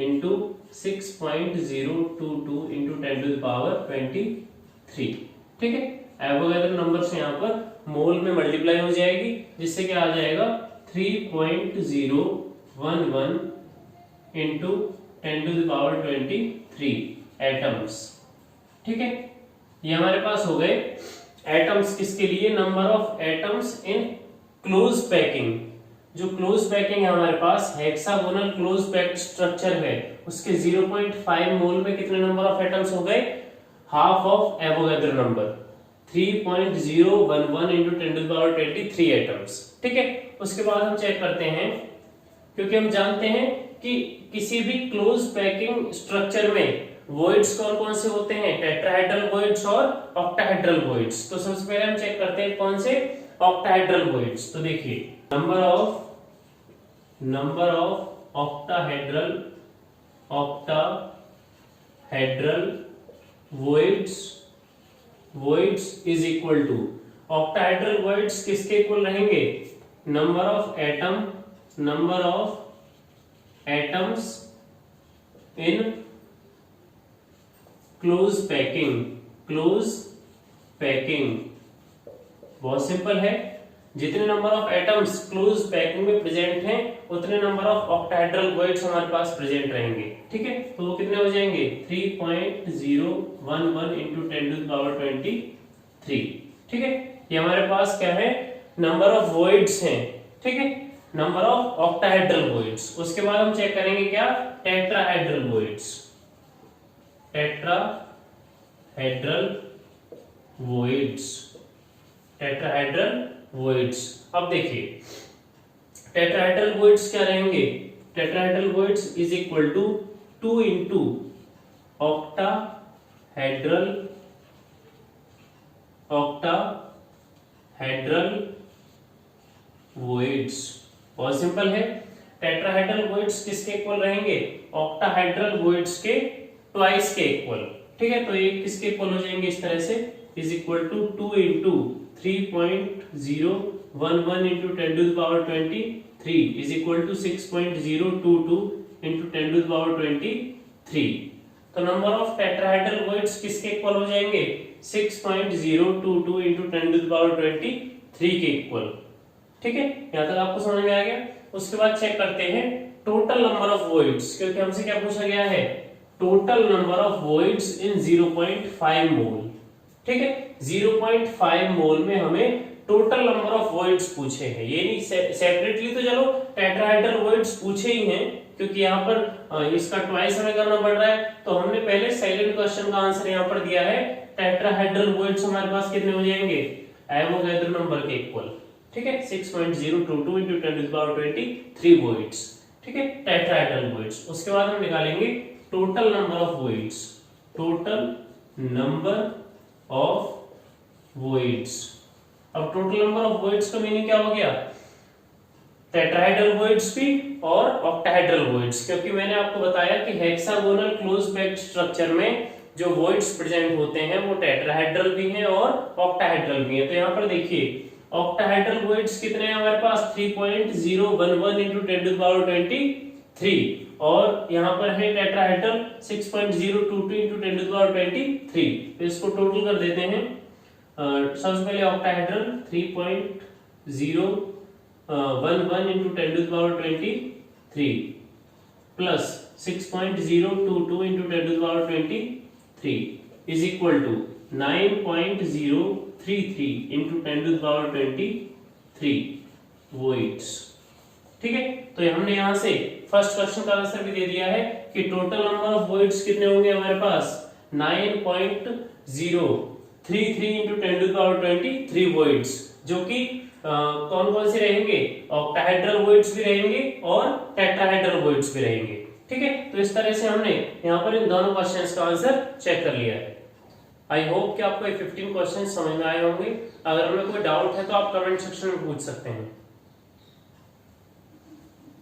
Speaker 1: into 6.022 into 10 to the power 23। ठीक है, एवोगैड्रो नंबर से यहाँ पर मोल में मल्टीप्लाई हो जाएगी, जिससे क्या आ जाएगा? 3.011 into 10 to the power 23 atoms. ठीक है, ये हमारे पास हो गए एटम्स। किसके लिए? Number of atoms in close packing. जो क्लोज पैकिंग है हमारे पास, हेक्सागोनल क्लोज पैक्ड स्ट्रक्चर है, उसके 0.5 मोल में कितने नंबर ऑफ एटम्स हो गए? Half of Avogadro number, 3.011 into 10 to the power 23 atoms. ठीक है, उसके बाद हम चेक करते हैं, क्योंकि हम जानते हैं कि किसी भी क्लोज पैकिंग स्ट्रक्चर में वॉइड्स कौन कौन से होते हैं, टेट्राहेड्रल वॉइड्स और ऑक्टाहेड्रल वॉइड्स। तो सबसे पहले हम चेक करते हैं कौन से, ऑक्टाहेड्रल वॉइड्स। तो देखिए number of octahedral voids is equal to, octahedral voids किसके इक्वल रहेंगे, number of atoms in close packing. बहुत सिंपल है, जितने number of atoms close packing में प्रेजेंट हैं उतने नंबर ऑफ ऑक्टाहेड्रल वॉइड्स हमारे पास प्रेजेंट रहेंगे। ठीक है, तो वो कितने हो जाएंगे, 3.011 into 10 to the power 23। ठीक है, ये हमारे पास क्या है, नंबर ऑफ वॉइड्स हैं। ठीक है, नंबर ऑफ ऑक्टाहेड्रल वॉइड्स। उसके बाद हम चेक करेंगे क्या, टेट्राहेड्रल वॉइड्स। अब देखिए टेट्राहेड्रल वॉइड्स क्या रहेंगे, tetrahedral voids is equal to 2 into octahedral voids. बहुत सिंपल है, टेट्राहेड्रल वॉइड्स किसके इक्वल रहेंगे, ऑक्टाहेड्रल वॉइड्स के ट्वाइस के इक्वल। ठीक है, तो ये किसके इक्वल हो जाएंगे, इस तरह से is equal to 2 into 3.011 into 10 to the power 23 is equal to 6.022 into 10 to the power 23। तो नंबर ऑफ टेट्राहेड्रल वॉइड्स किसके इक्वल हो जाएंगे, 6.022 into 10 to the power 23 के इक्वल। ठीक है, यहां तक आपको समझ में आ गया। उसके बाद चेक करते हैं टोटल नंबर ऑफ वॉइड्स, क्योंकि हमसे क्या पूछा गया है, total number of voids in 0.5 मोल। ठीक है, 0.5 मोल में हमें टोटल नंबर ऑफ वॉइड्स पूछे हैं, ये नहीं सेपरेटली। तो चलो टेट्राहेड्रल वॉइड्स पूछे ही हैं, क्योंकि यहाँ पर इसका ट्वाइस हमें करना पड़ रहा है, तो हमने पहले साइलेंट क्वेश्चन का आंसर यहाँ पर दिया है। टेट्राहेड्रल वॉइड्स हमारे पास कितने हो जाएंगे, एवोगैड्रो नंबर के इक्वल। ठीक है, 6.022 into 10 to the power 23 voids. ठीक है, टेट्राहेड्रल वॉइड्स। उसके बाद हम निकालेंगे टोटल नंबर ऑफ वॉइड्स, अब टोटल नंबर ऑफ वॉइड्स का मीनिंग क्या हो गया, टेट्राहेड्रल वॉइड्स भी और ऑक्टाहेड्रल वॉइड्स। क्योंकि मैंने आपको बताया कि हेक्सागोनल क्लोज पैक्ड स्ट्रक्चर में जो वॉइड्स प्रेजेंट होते हैं वो टेट्राहेड्रल भी हैं और ऑक्टाहेड्रल भी हैं। तो यहाँ पर देखिए ऑक्टाहेड्रल वॉइड्स कितने हैं हमारे पास, 3.011 into 10 to the power 23, और यहाँ पर है tetrahedral 6.022 into 10 to the power 23। तो इसको टोटल कर देते हैं। सबसे पहले octahedral 3.011 into 10 to the power 23 plus 6.022 into 10 to the power 23 is equal to 9.033 into 10 to the power 23 voids. ठीक है, तो हमने यहां से फर्स्ट क्वेश्चन का आंसर भी दे दिया है कि टोटल नंबर ऑफ वॉइड्स कितने होंगे हमारे पास, 9.033 into 10 to the power 23 voids, जो कि कौन कौन से रहेंगे, ऑक्टाहेड्रल वॉइड्स भी रहेंगे और टेट्राहेड्रल वॉइड्स भी रहेंगे। ठीक है, तो इस तरह से हमने यहाँ पर इन दोनों क्वेश्चंस का आंसर चेक कर लिया है। आई होप कि आपको ये 15 क्वेश्चन समझ में आए होंगे। अगर हमें कोई डाउट है तो आप कमेंट सेक्शन में पूछ सकते हैं।